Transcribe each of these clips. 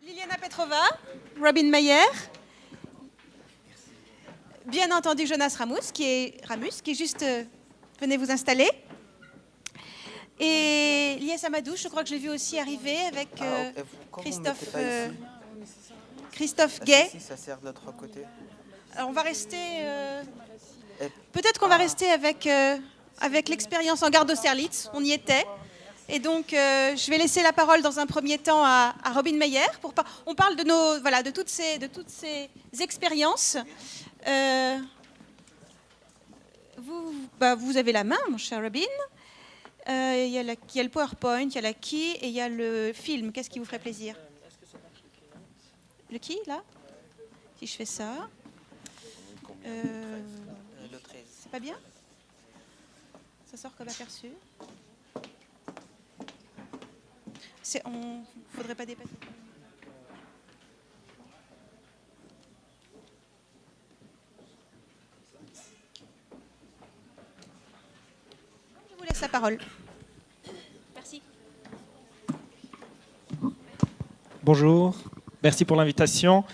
Liliana Petrova, Robin Meyer, bien entendu Jonas Ramus, qui est juste... venez vous installer. Et Lies Amadou, je crois que je l'ai vu aussi arriver avec Christophe Gay. Si, ça sert de l'autre côté. Alors on va rester... Peut-être qu'on va rester avec l'expérience en gare d'Austerlitz, on y était. Et donc, je vais laisser la parole dans un premier temps à Robin Meyer. On parle de toutes ces expériences. Vous avez la main, mon cher Robin. Il y a le PowerPoint, il y a la key et il y a le film. Qu'est-ce qui vous ferait plaisir? Le key, là? Si je fais ça. C'est pas bien? Ça sort comme aperçu. Faudrait pas dépasser. Je vous laisse la parole. Merci. Bonjour, merci pour l'invitation.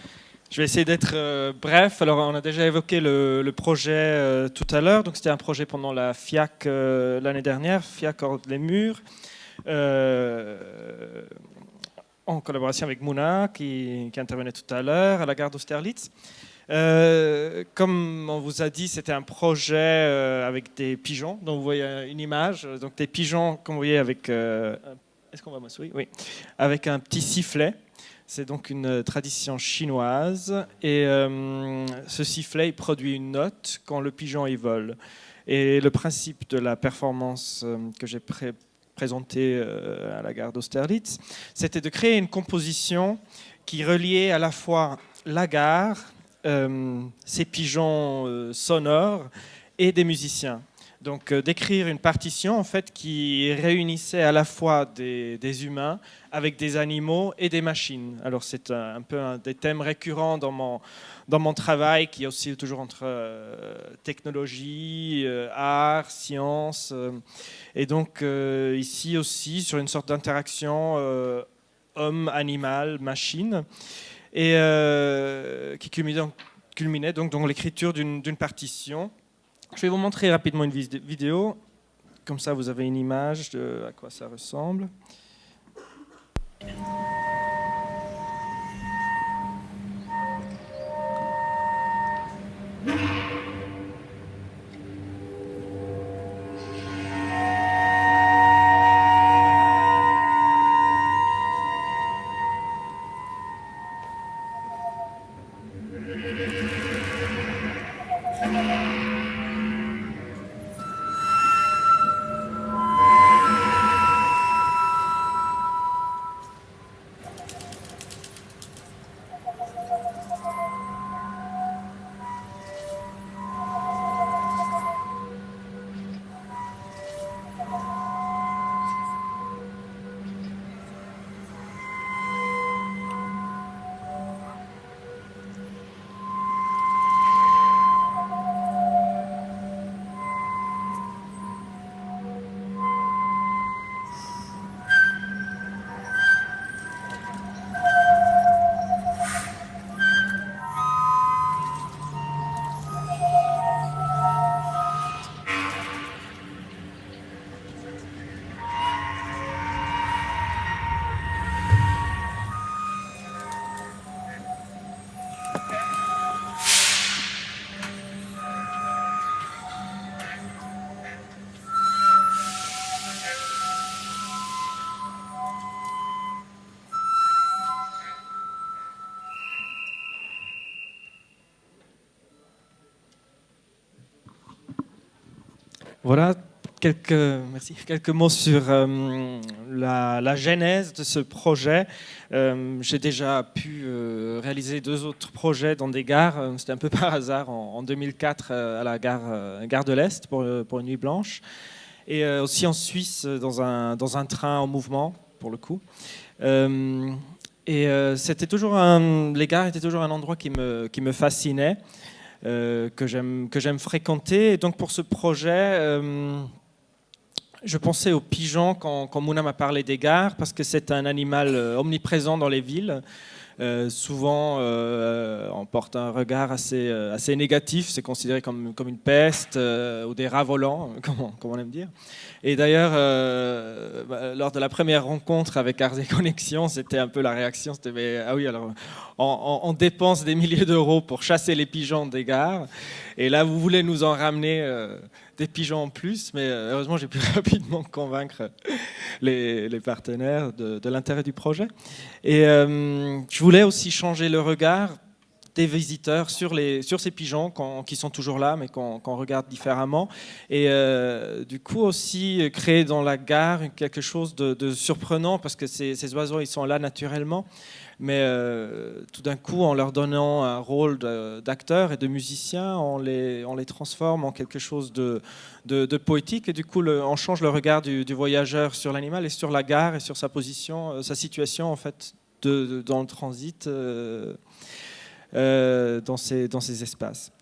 Je vais essayer d'être bref. Alors, on a déjà évoqué le projet tout à l'heure. Donc, c'était un projet pendant la FIAC l'année dernière, FIAC hors les murs, en collaboration avec Mouna, qui intervenait tout à l'heure, à la gare d'Austerlitz. Comme on vous a dit, c'était un projet avec des pigeons. Donc, vous voyez une image. Donc, des pigeons, comme vous voyez, avec... Est-ce qu'on va m'asseoir? Oui. Avec un petit sifflet. C'est donc une tradition chinoise. Et ce sifflet, il produit une note quand le pigeon y vole. Et le principe de la performance que j'ai présentée à la gare d'Austerlitz, c'était de créer une composition qui reliait à la fois la gare, ces pigeons sonores et des musiciens. Donc d'écrire une partition en fait qui réunissait à la fois des humains avec des animaux et des machines. Alors c'est un peu un des thèmes récurrents dans mon travail, qui est aussi toujours entre technologie, art, science, et donc ici aussi sur une sorte d'interaction homme, animal, machine, et qui culminait donc dans l'écriture d'une partition. Je vais vous montrer rapidement une vidéo, comme ça vous avez une image de à quoi ça ressemble. Voilà quelques mots sur la genèse de ce projet. J'ai déjà pu réaliser 2 autres projets dans des gares. C'était un peu par hasard en 2004 à la gare de l'Est pour une nuit blanche. Et aussi en Suisse dans un train en mouvement, pour le coup. C'était toujours les gares étaient toujours un endroit qui me fascinait. Que j'aime fréquenter. Et donc pour ce projet, Je pensais aux pigeons quand Mouna m'a parlé des gares, parce que c'est un animal omniprésent dans les villes. Souvent, on porte un regard assez négatif, c'est considéré comme une peste ou des rats volants, comme on aime dire. Et d'ailleurs, lors de la première rencontre avec Arts et Connexions, c'était un peu la réaction, c'était mais, ah oui, alors on dépense des milliers d'euros pour chasser les pigeons des gares, et là vous voulez nous en ramener des pigeons en plus, mais heureusement j'ai pu rapidement convaincre les partenaires de l'intérêt du projet. Et je voulais aussi changer le regard des visiteurs sur ces pigeons qui sont toujours là, mais qu'on regarde différemment. Et du coup aussi créer dans la gare quelque chose de surprenant, parce que ces oiseaux, ils sont là naturellement. Mais tout d'un coup, en leur donnant un rôle d'acteur et de musicien, on les transforme en quelque chose de poétique. Et du coup, on change le regard du voyageur sur l'animal et sur la gare et sur sa position, sa situation en fait, dans le transit. Dans ces espaces.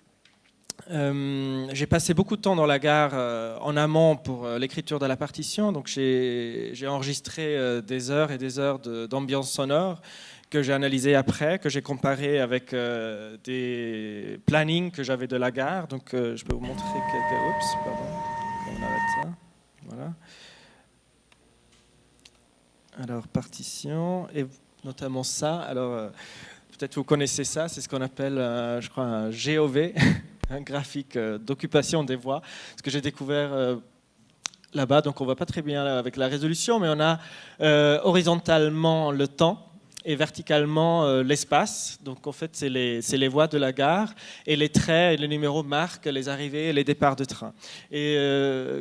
J'ai passé beaucoup de temps dans la gare en amont pour l'écriture de la partition, donc j'ai enregistré des heures et des heures d'ambiance sonore que j'ai analysé après, que j'ai comparé avec des plannings que j'avais de la gare. Donc je peux vous montrer quelques... Oups, pardon, on arrête ça. Voilà. Alors partition, et notamment ça. Alors peut-être vous connaissez ça, c'est ce qu'on appelle, je crois, un GOV, un graphique d'occupation des voies. Ce que j'ai découvert là-bas, donc on ne voit pas très bien avec la résolution, mais on a horizontalement le temps et verticalement l'espace. Donc en fait, c'est les voies de la gare, et les traits et les numéros marquent les arrivées et les départs de train. Et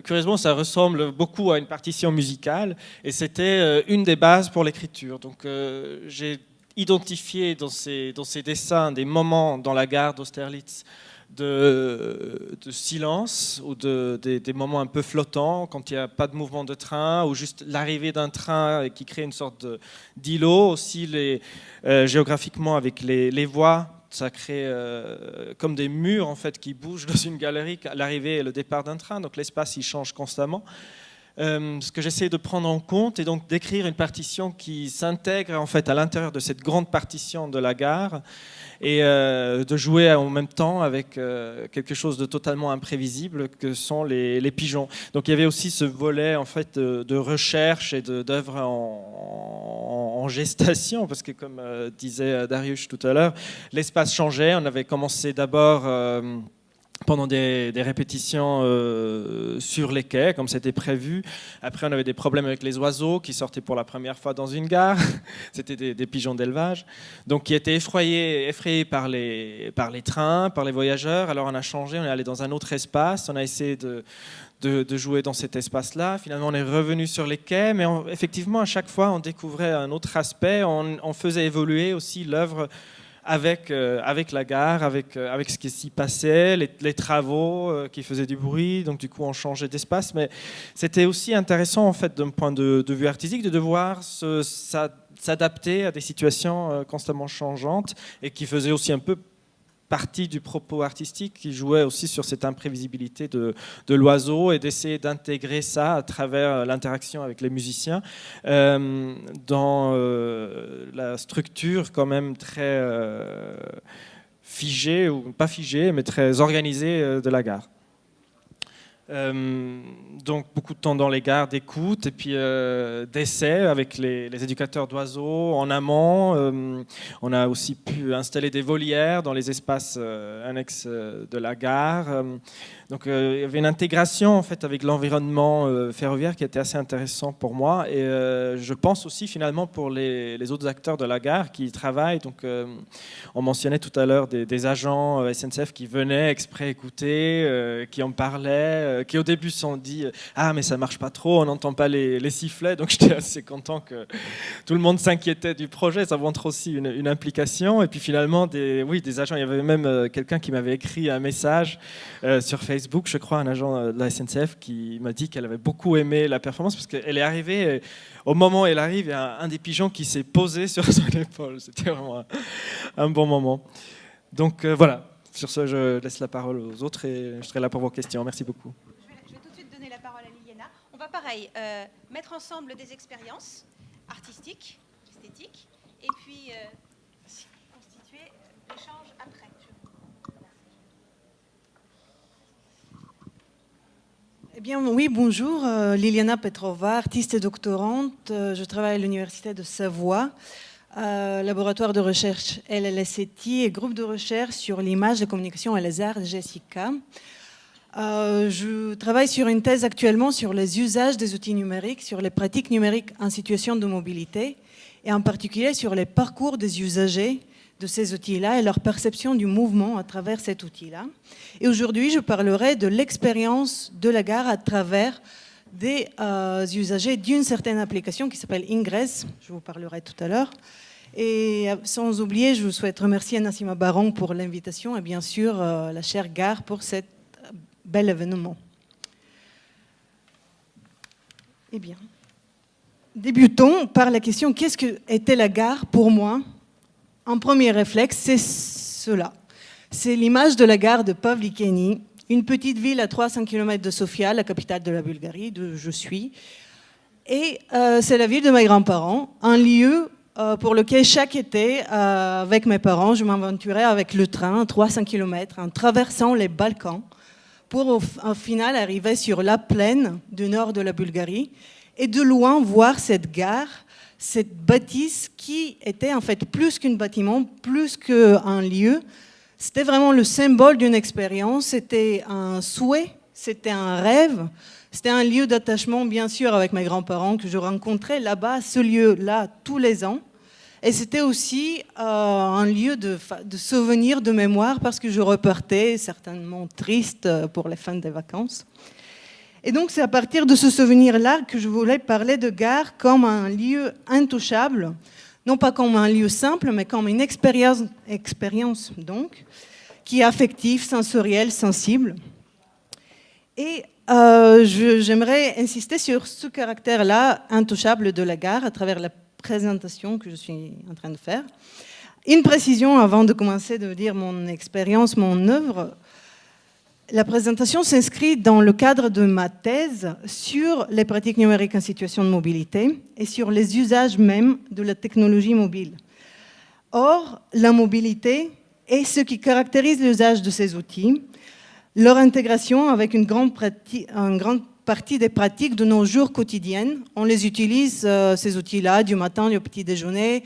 curieusement, ça ressemble beaucoup à une partition musicale, et c'était une des bases pour l'écriture. Donc j'ai identifié dans ces dessins des moments dans la gare d'Austerlitz de silence, ou des moments un peu flottants, quand il n'y a pas de mouvement de train, ou juste l'arrivée d'un train qui crée une sorte d'îlot. Aussi, géographiquement, avec les voies, ça crée comme des murs en fait, qui bougent dans une galerie, l'arrivée et le départ d'un train. Donc l'espace, il change constamment. Ce que j'essaie de prendre en compte est donc d'écrire une partition qui s'intègre en fait à l'intérieur de cette grande partition de la gare, et de jouer en même temps avec quelque chose de totalement imprévisible que sont les pigeons. Donc il y avait aussi ce volet en fait de recherche et d'œuvres en gestation, parce que comme disait Darius tout à l'heure, l'espace changeait. On avait commencé d'abord pendant des répétitions sur les quais, comme c'était prévu. Après, on avait des problèmes avec les oiseaux qui sortaient pour la première fois dans une gare. C'était des pigeons d'élevage, donc qui étaient effrayés par les trains, par les voyageurs. Alors on a changé, on est allé dans un autre espace, on a essayé de jouer dans cet espace-là. Finalement, on est revenu sur les quais, mais effectivement, à chaque fois, on découvrait un autre aspect. On faisait évoluer aussi l'œuvre avec la gare, avec ce qui s'y passait, les travaux qui faisaient du bruit, donc du coup on changeait d'espace. Mais c'était aussi intéressant en fait d'un point de vue artistique de devoir s'adapter à des situations constamment changeantes, et qui faisaient aussi un peu partie du propos artistique, qui jouait aussi sur cette imprévisibilité de l'oiseau, et d'essayer d'intégrer ça à travers l'interaction avec les musiciens dans la structure quand même très figée, ou pas figée, mais très organisée de la gare. Donc beaucoup de temps dans les gares d'écoute, et puis d'essais avec les éducateurs d'oiseaux en amont. On a aussi pu installer des volières dans les espaces annexes de la gare. Donc il y avait une intégration en fait avec l'environnement ferroviaire qui était assez intéressant pour moi, et je pense aussi finalement pour les autres acteurs de la gare qui y travaillent. Donc on mentionnait tout à l'heure des agents SNCF qui venaient exprès écouter, qui en parlaient, qui au début se sont dit ah mais ça marche pas trop, on n'entend pas les sifflets. Donc j'étais assez content que tout le monde s'inquiétait du projet, ça montre aussi une implication. Et puis finalement des agents, il y avait même quelqu'un qui m'avait écrit un message sur Facebook, je crois, un agent de la SNCF, qui m'a dit qu'elle avait beaucoup aimé la performance, parce qu'elle est arrivée, et au moment où elle arrive, il y a un des pigeons qui s'est posé sur son épaule. C'était vraiment un bon moment. Donc voilà, sur ce, je laisse la parole aux autres, et je serai là pour vos questions. Merci beaucoup. Je vais tout de suite donner la parole à Liliana. On va pareil, mettre ensemble des expériences artistiques, esthétiques, et puis constituer l'échange après. Eh bien, oui, bonjour. Liliana Petrova, artiste et doctorante. Je travaille à l'Université de Savoie, laboratoire de recherche LLSETI et groupe de recherche sur l'image, la communication et les arts, Jessica. Je travaille sur une thèse actuellement sur les usages des outils numériques, sur les pratiques numériques en situation de mobilité, et en particulier sur les parcours des usagers de ces outils-là et leur perception du mouvement à travers cet outil-là. Et aujourd'hui, je parlerai de l'expérience de la gare à travers des usagers d'une certaine application qui s'appelle Ingress. Je vous parlerai tout à l'heure. Et sans oublier, je souhaite remercier Nassima Baron pour l'invitation et bien sûr la chère gare pour cet bel événement. Eh bien, débutons par la question, qu'est-ce qu'était la gare pour moi? Un premier réflexe, c'est cela. C'est l'image de la gare de Pavlikeni, une petite ville à 300 km de Sofia, la capitale de la Bulgarie, d'où je suis. Et c'est la ville de mes grands-parents, un lieu pour lequel chaque été, avec mes parents, je m'aventurais avec le train, 300 km, en traversant les Balkans, pour au final arriver sur la plaine du nord de la Bulgarie, et de loin voir cette gare, cette bâtisse qui était en fait plus qu'un bâtiment, plus qu'un lieu. C'était vraiment le symbole d'une expérience, c'était un souhait, c'était un rêve, c'était un lieu d'attachement bien sûr avec mes grands-parents que je rencontrais là-bas, ce lieu-là, tous les ans. Et c'était aussi un lieu de souvenir, de mémoire, parce que je repartais certainement triste pour les fins des vacances. Et donc, c'est à partir de ce souvenir-là que je voulais parler de gare comme un lieu intouchable, non pas comme un lieu simple, mais comme une expérience donc, qui est affective, sensorielle, sensible. Et j'aimerais insister sur ce caractère-là intouchable de la gare à travers la présentation que je suis en train de faire. Une précision avant de commencer de dire mon expérience, mon œuvre. La présentation s'inscrit dans le cadre de ma thèse sur les pratiques numériques en situation de mobilité et sur les usages même de la technologie mobile. Or, la mobilité est ce qui caractérise l'usage de ces outils, leur intégration avec une grande partie des pratiques de nos jours quotidiennes. On les utilise, ces outils-là, du matin au petit déjeuner,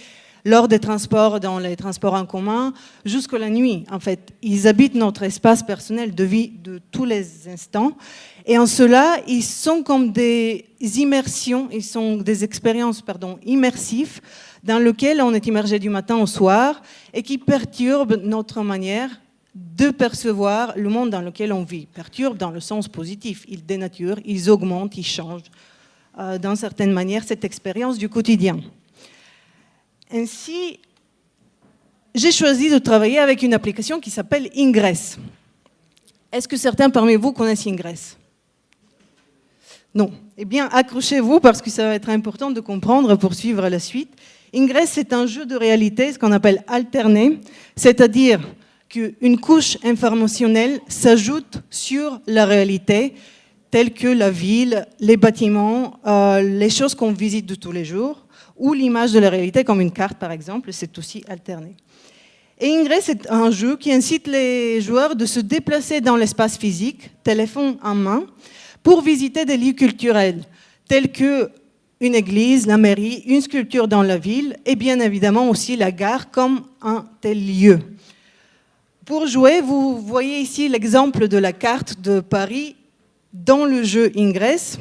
lors des transports, dans les transports en commun, jusqu'à la nuit. En fait, ils habitent notre espace personnel de vie de tous les instants. Et en cela, ils sont comme des immersions, ils sont des expériences, immersives, dans lesquelles on est immergé du matin au soir et qui perturbent notre manière de percevoir le monde dans lequel on vit. Perturbent dans le sens positif. Ils dénaturent, ils augmentent, ils changent, d'une certaine manière, cette expérience du quotidien. Ainsi, j'ai choisi de travailler avec une application qui s'appelle Ingress. Est-ce que certains parmi vous connaissent Ingress? Non. Eh bien, accrochez-vous parce que ça va être important de comprendre pour suivre la suite. Ingress, c'est un jeu de réalité, ce qu'on appelle alterné, c'est-à-dire qu'une couche informationnelle s'ajoute sur la réalité, telle que la ville, les bâtiments, les choses qu'on visite de tous les jours, ou l'image de la réalité, comme une carte par exemple, c'est aussi alterné. Et Ingress, c'est un jeu qui incite les joueurs de se déplacer dans l'espace physique, téléphone en main, pour visiter des lieux culturels, tels que une église, la mairie, une sculpture dans la ville, et bien évidemment aussi la gare comme un tel lieu. Pour jouer, vous voyez ici l'exemple de la carte de Paris dans le jeu Ingress.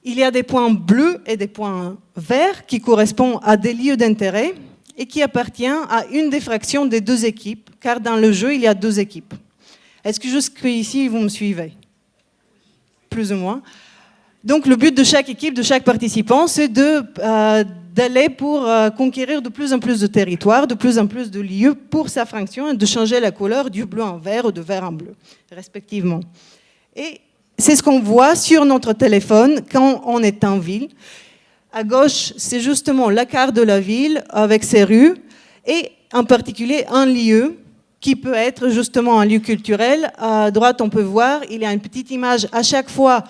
Il y a des points bleus et des points verts qui correspondent à des lieux d'intérêt et qui appartiennent à une des fractions des deux équipes, car dans le jeu, il y a deux équipes. Est-ce que jusqu'ici, vous me suivez? Plus ou moins. Donc, le but de chaque équipe, de chaque participant, c'est d'aller pour conquérir de plus en plus de territoires, de plus en plus de lieux pour sa fraction et de changer la couleur du bleu en vert ou de vert en bleu, respectivement. Et c'est ce qu'on voit sur notre téléphone quand on est en ville. À gauche, c'est justement la carte de la ville avec ses rues et en particulier un lieu qui peut être justement un lieu culturel. À droite, on peut voir, il y a une petite image à chaque fois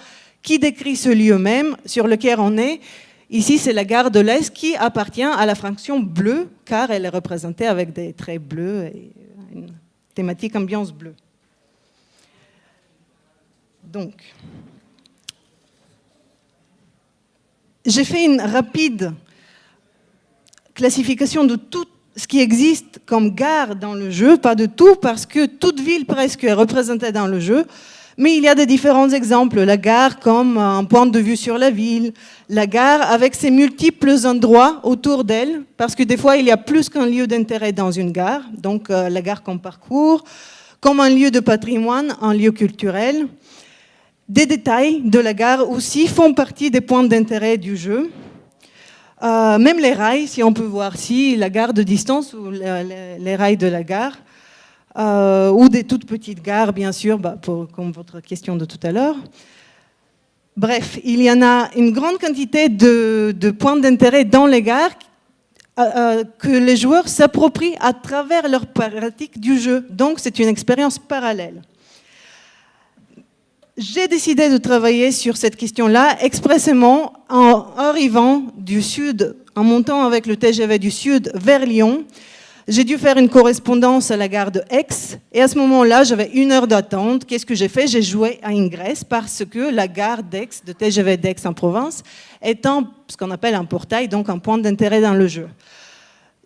qui décrit ce lieu même sur lequel on est. Ici, c'est la gare de l'Est qui appartient à la fraction bleue, car elle est représentée avec des traits bleus et une thématique ambiance bleue. Donc, j'ai fait une rapide classification de tout ce qui existe comme gare dans le jeu, pas de tout, parce que toute ville presque est représentée dans le jeu, mais il y a des différents exemples. La gare comme un point de vue sur la ville, la gare avec ses multiples endroits autour d'elle, parce que des fois il y a plus qu'un lieu d'intérêt dans une gare, donc la gare comme parcours, comme un lieu de patrimoine, un lieu culturel. Des détails de la gare aussi font partie des points d'intérêt du jeu. Même les rails, si on peut voir ici, la gare de distance ou les rails de la gare, ou des toutes petites gares, bien sûr, comme votre question de tout à l'heure. Bref, il y en a une grande quantité de points d'intérêt dans les gares que les joueurs s'approprient à travers leur pratique du jeu. Donc, c'est une expérience parallèle. J'ai décidé de travailler sur cette question-là expressément en arrivant du sud, en montant avec le TGV du sud vers Lyon. J'ai dû faire une correspondance à la gare de Aix et à ce moment-là, j'avais 1 heure d'attente. Qu'est-ce que j'ai fait? J'ai joué à Ingress parce que la gare d'Aix, de TGV d'Aix en Provence, est ce qu'on appelle un portail, donc un point d'intérêt dans le jeu.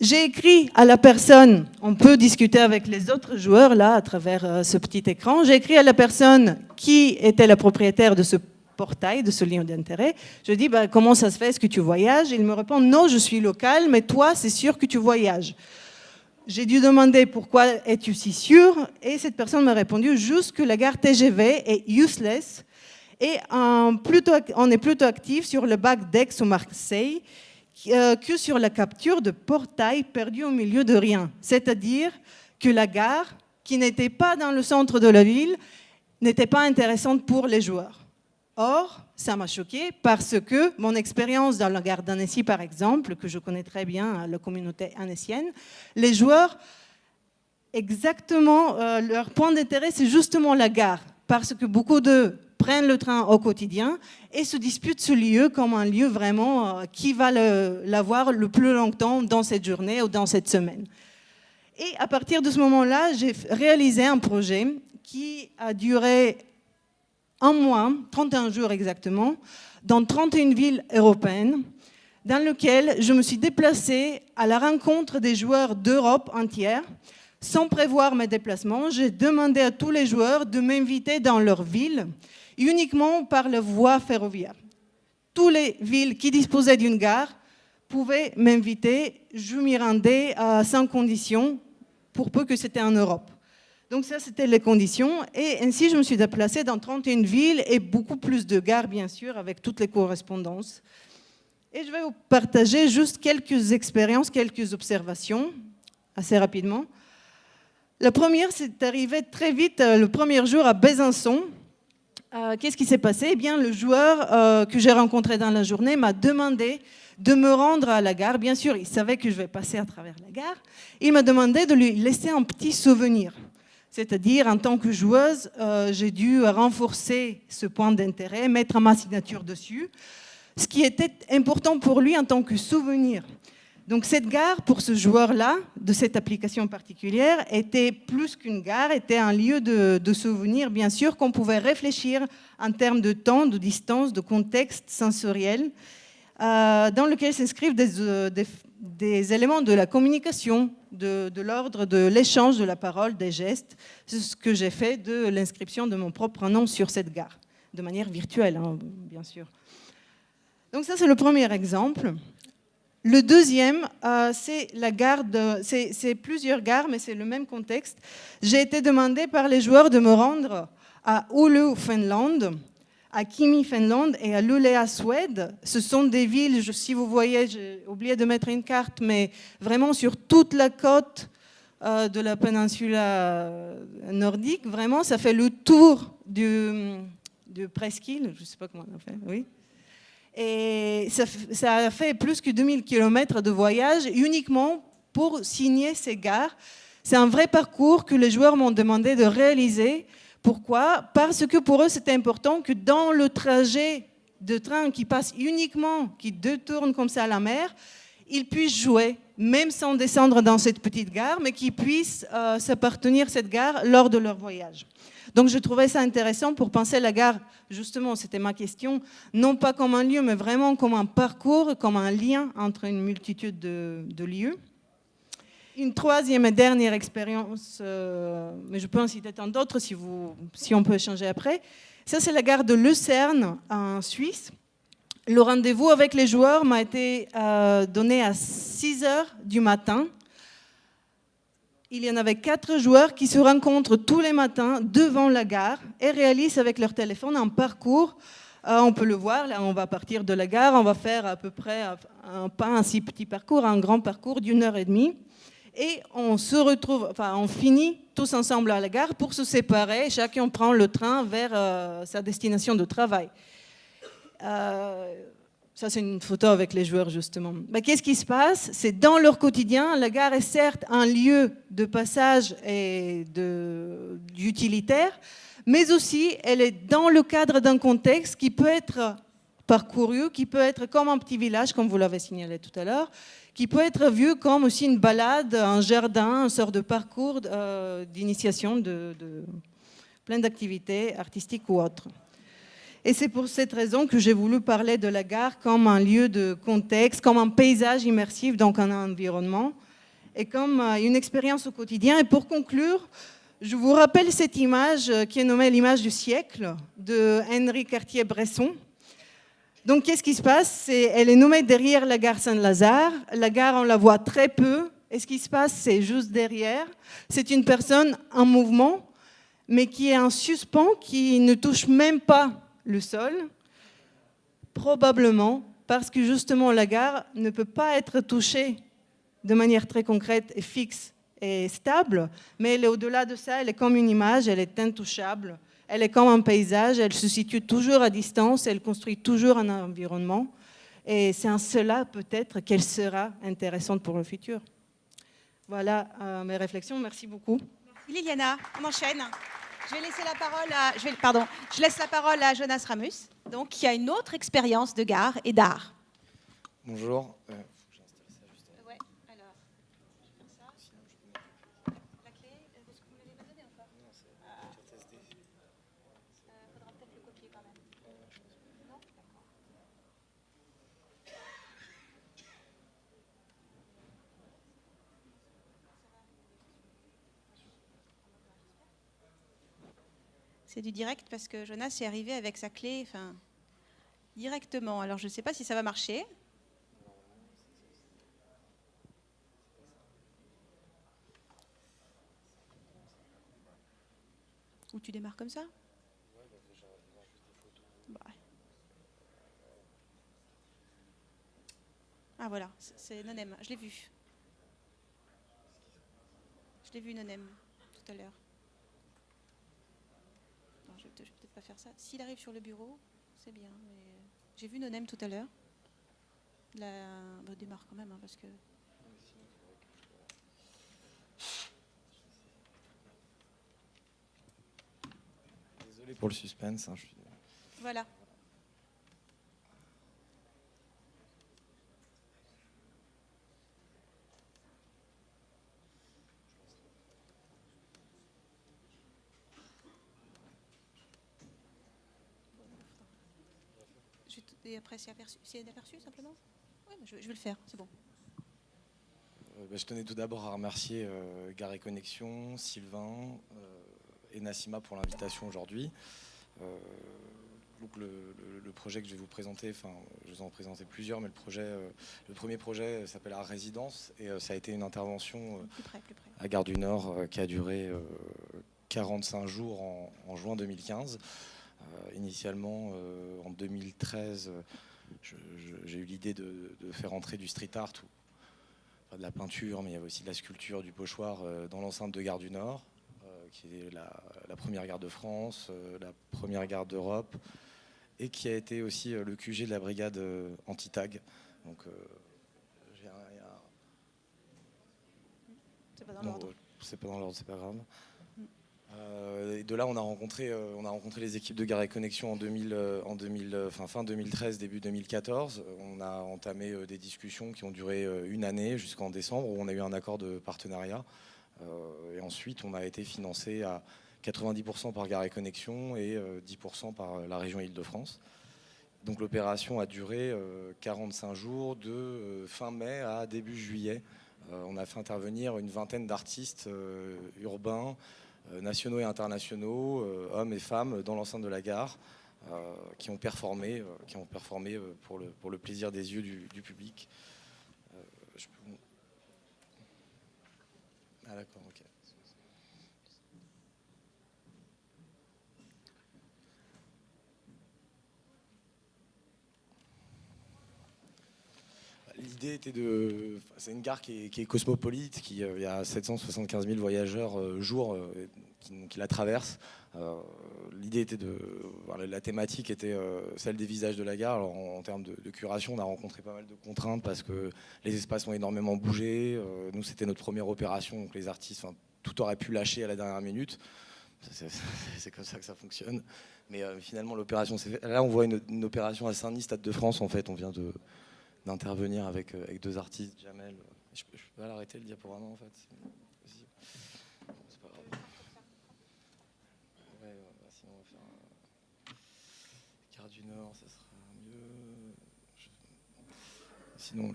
J'ai écrit à la personne, on peut discuter avec les autres joueurs là à travers ce petit écran, j'ai écrit à la personne qui était la propriétaire de ce portail, de ce lien d'intérêt. Je lui ai dit, comment ça se fait, est-ce que tu voyages? Il me répond, non, je suis local, mais toi, c'est sûr que tu voyages. J'ai dû demander pourquoi es-tu si sûr? Et cette personne m'a répondu juste que la gare TGV est useless et on est plutôt actif sur le bac d'Aix ou Marseille que sur la capture de portails perdus au milieu de rien. C'est-à-dire que la gare, qui n'était pas dans le centre de la ville, n'était pas intéressante pour les joueurs. Or, ça m'a choqué parce que mon expérience dans la gare d'Annecy, par exemple, que je connais très bien, la communauté annécienne, les joueurs, exactement, leur point d'intérêt, c'est justement la gare. Parce que beaucoup d'eux prennent le train au quotidien et se disputent ce lieu comme un lieu vraiment qui va l'avoir le plus longtemps dans cette journée ou dans cette semaine. Et à partir de ce moment-là, j'ai réalisé un projet qui a duré 1 mois, 31 jours exactement, dans 31 villes européennes, dans lequel je me suis déplacée à la rencontre des joueurs d'Europe entière. Sans prévoir mes déplacements, j'ai demandé à tous les joueurs de m'inviter dans leur ville, uniquement par la voie ferroviaire. Toutes les villes qui disposaient d'une gare pouvaient m'inviter, je m'y rendais sans condition, pour peu que c'était en Europe. Donc ça, c'était les conditions. Et ainsi, je me suis déplacée dans 31 villes et beaucoup plus de gares, bien sûr, avec toutes les correspondances. Et je vais vous partager juste quelques expériences, quelques observations, assez rapidement. La première, c'est arrivé très vite, le premier jour à Besançon. Qu'est-ce qui s'est passé? Eh bien, le joueur que j'ai rencontré dans la journée m'a demandé de me rendre à la gare. Bien sûr, il savait que je vais passer à travers la gare. Il m'a demandé de lui laisser un petit souvenir. C'est-à-dire, en tant que joueuse, j'ai dû renforcer ce point d'intérêt, mettre ma signature dessus, ce qui était important pour lui en tant que souvenir. Donc cette gare, pour ce joueur-là, de cette application particulière, était plus qu'une gare, était un lieu de souvenir, bien sûr, qu'on pouvait réfléchir en termes de temps, de distance, de contexte sensoriel, dans lequel s'inscrivent des éléments de la communication, de l'ordre de l'échange de la parole, des gestes. C'est ce que j'ai fait de l'inscription de mon propre nom sur cette gare, de manière virtuelle, hein, bien sûr. Donc ça, c'est le premier exemple. Le deuxième, c'est la gare c'est plusieurs gares, mais c'est le même contexte. J'ai été demandé par les joueurs de me rendre à Oulu, Finlande, à Kimi, Finlande, et à Luleå, Suède. Ce sont des villes, si vous voyez, j'ai oublié de mettre une carte, mais vraiment sur toute la côte de la péninsule nordique. Vraiment, ça fait le tour du presqu'île, je ne sais pas comment on a fait, oui. Et ça a fait plus que 2000 km de voyage uniquement pour signer ces gares. C'est un vrai parcours que les joueurs m'ont demandé de réaliser Pourquoi? Parce que pour eux, c'était important que dans le trajet de train qui passe uniquement, qui détourne comme ça à la mer, ils puissent jouer, même sans descendre dans cette petite gare, mais qu'ils puissent s'appartenir cette gare lors de leur voyage. Donc je trouvais ça intéressant pour penser la gare, justement, c'était ma question, non pas comme un lieu, mais vraiment comme un parcours, comme un lien entre une multitude de lieux. Une troisième et dernière expérience, mais je peux en citer tant d'autres si on peut échanger après. Ça, c'est la gare de Lucerne, en Suisse. Le rendez-vous avec les joueurs m'a été donné à 6 heures du matin. Il y en avait 4 joueurs qui se rencontrent tous les matins devant la gare et réalisent avec leur téléphone un parcours. On peut le voir, là on va partir de la gare, on va faire à peu près pas un si petit parcours, un grand parcours d'1 heure et demie. Et on se retrouve, enfin on finit tous ensemble à la gare pour se séparer. Chacun prend le train vers sa destination de travail. Ça, c'est une photo avec les joueurs, justement. Mais qu'est-ce qui se passe? C'est dans leur quotidien. La gare est certes un lieu de passage et d'utilitaire, mais aussi elle est dans le cadre d'un contexte qui peut être parcouru, qui peut être comme un petit village, comme vous l'avez signalé tout à l'heure, qui peut être vu comme aussi une balade, un jardin, une sorte de parcours d'initiation de plein d'activités artistiques ou autres. Et c'est pour cette raison que j'ai voulu parler de la gare comme un lieu de contexte, comme un paysage immersif, donc un environnement, et comme une expérience au quotidien. Et pour conclure, je vous rappelle cette image qui est nommée l'image du siècle de Henri Cartier-Bresson. Donc, qu'est-ce qui se passe? Elle est nommée derrière la gare Saint-Lazare. La gare, on la voit très peu. Et ce qui se passe, c'est juste derrière. C'est une personne en mouvement, mais qui est en suspens, qui ne touche même pas le sol, probablement parce que justement la gare ne peut pas être touchée de manière très concrète et fixe et stable, mais elle est au-delà de ça, elle est comme une image, elle est intouchable, elle est comme un paysage, elle se situe toujours à distance, elle construit toujours un environnement, et c'est en cela peut-être qu'elle sera intéressante pour le futur. Voilà mes réflexions, merci beaucoup. Merci Liliana, on enchaîne. Je vais laisser la parole je laisse la parole à Jonas Ramus, donc, qui a une autre expérience de gare et d'art. Bonjour. Ouais, alors, je vais faire ça. La clé, est-ce que vous me l'avez pas donnée encore? Non, c'est carte SD. Faudra peut-être le copier quand même. Non? D'accord. C'est du direct parce que Jonas est arrivé avec sa clé, directement. Alors je ne sais pas si ça va marcher. Ou tu démarres comme ça? Bah. Ah voilà, c'est Nonem, je l'ai vu. Je l'ai vu Nonem tout à l'heure. Je vais peut-être pas faire ça. S'il arrive sur le bureau, c'est bien. Mais j'ai vu Nonem tout à l'heure. Démarre quand même, parce que... Désolé pour le suspense. Voilà. Et après, c'est aperçu simplement? Oui, je vais le faire, c'est bon. Je tenais tout d'abord à remercier Gare et Connexion, Sylvain et Nassima pour l'invitation aujourd'hui. Donc le projet que je vais vous présenter, je vais en présenter plusieurs, mais le premier projet s'appelle Art Résidence et ça a été une intervention plus près. à Gare du Nord qui a duré 45 jours en juin 2015. Initialement, en 2013, j'ai eu l'idée de faire entrer du street art, de la peinture, mais il y avait aussi de la sculpture, du pochoir dans l'enceinte de Gare du Nord, qui est la première gare de France, la première gare d'Europe, et qui a été aussi le QG de la brigade anti-tag. Donc, c'est pas dans l'ordre. C'est pas dans l'ordre, c'est pas grave. Et de là, on a rencontré les équipes de Gare et Connexion fin 2013, début 2014. On a entamé des discussions qui ont duré une année jusqu'en décembre, où on a eu un accord de partenariat. Et ensuite, on a été financé à 90% par Gare et Connexion et 10% par la région Île-de-France. Donc l'opération a duré 45 jours, de fin mai à début juillet. On a fait intervenir une vingtaine d'artistes urbains, nationaux et internationaux, hommes et femmes, dans l'enceinte de la gare, qui ont performé pour le plaisir des yeux du public. Ah d'accord, ok. L'idée était c'est une gare qui est cosmopolite, il y a 775 000 voyageurs jour qui la traversent. L'idée était la thématique était celle des visages de la gare. Alors, en termes de curation, on a rencontré pas mal de contraintes parce que les espaces ont énormément bougé. Nous, c'était notre première opération, donc les artistes, tout aurait pu lâcher à la dernière minute. C'est comme ça que ça fonctionne. Mais finalement, l'opération s'est faite. Là, on voit une opération à Saint-Denis, Stade de France. En fait, on vient d'intervenir avec deux artistes, Jamel. Je peux pas l'arrêter le diaporama en fait. C'est pas grave. Ouais, sinon on va faire un quart du Nord, ça sera mieux. Sinon,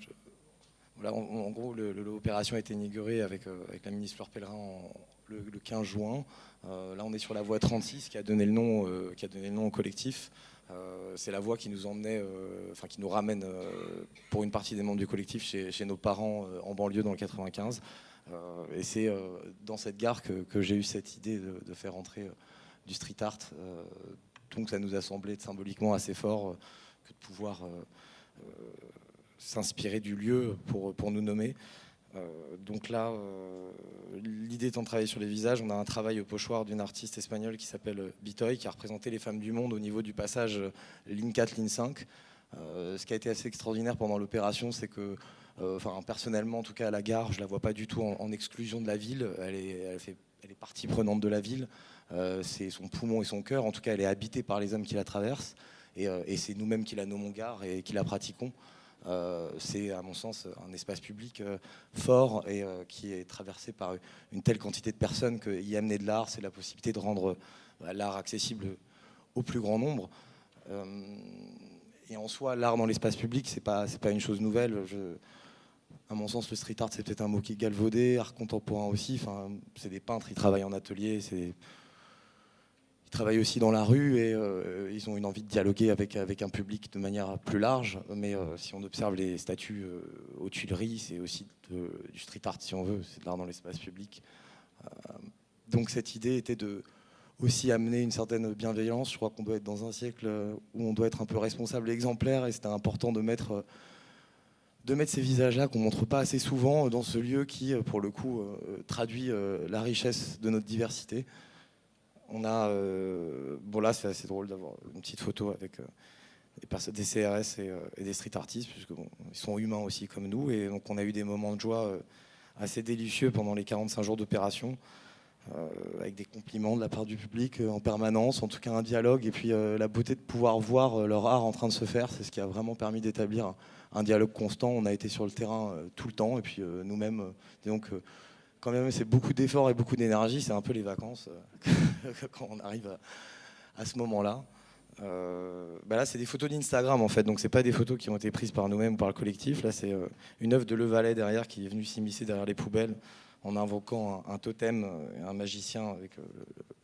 voilà, en gros, l'opération a été inaugurée avec la ministre Fleur Pellerin le 15 juin. Là, on est sur la voie 36 qui a donné le nom au collectif. C'est la voie qui nous emmenait, qui nous ramène pour une partie des membres du collectif chez nos parents en banlieue dans le 95. Et c'est dans cette gare que j'ai eu cette idée de faire entrer du street art. Donc ça nous a semblé symboliquement assez fort que de pouvoir s'inspirer du lieu pour nous nommer. Donc là, l'idée étant de travailler sur les visages, on a un travail au pochoir d'une artiste espagnole qui s'appelle Bitoy, qui a représenté les femmes du monde au niveau du passage ligne 4, ligne 5. Ce qui a été assez extraordinaire pendant l'opération, c'est que, personnellement, en tout cas à la gare, je la vois pas du tout en exclusion de la ville. Elle est partie prenante de la ville. C'est son poumon et son cœur. En tout cas, elle est habitée par les hommes qui la traversent. Et c'est nous-mêmes qui la nommons gare et qui la pratiquons. C'est à mon sens un espace public fort et qui est traversé par une telle quantité de personnes qu'y amener de l'art, c'est la possibilité de rendre l'art accessible au plus grand nombre. Et en soi, l'art dans l'espace public, c'est pas une chose nouvelle. À mon sens, le street art, c'est peut-être un mot qui est galvaudé, art contemporain aussi. C'est des peintres, ils travaillent en atelier, ils travaillent aussi dans la rue et ils ont une envie de dialoguer avec un public de manière plus large. Mais si on observe les statues aux Tuileries, c'est aussi du street art, si on veut, c'est de l'art dans l'espace public. Donc cette idée était de aussi amener une certaine bienveillance. Je crois qu'on doit être dans un siècle où on doit être un peu responsable et exemplaire, et c'était important de mettre ces visages-là qu'on ne montre pas assez souvent dans ce lieu qui, pour le coup, traduit la richesse de notre diversité. On a, là c'est assez drôle d'avoir une petite photo avec des CRS et des street artistes, puisque ils sont humains aussi comme nous, et donc on a eu des moments de joie assez délicieux pendant les 45 jours d'opération, avec des compliments de la part du public en permanence, en tout cas un dialogue, et puis la beauté de pouvoir voir leur art en train de se faire, c'est ce qui a vraiment permis d'établir un dialogue constant. On a été sur le terrain tout le temps, et puis nous-mêmes, donc quand même, c'est beaucoup d'efforts et beaucoup d'énergie. C'est un peu les vacances quand on arrive à ce moment-là. Là, c'est des photos d'Instagram en fait. Donc, c'est pas des photos qui ont été prises par nous-mêmes ou par le collectif. Là, c'est une œuvre de Le Valais derrière qui est venue s'immiscer derrière les poubelles en invoquant un totem et un magicien avec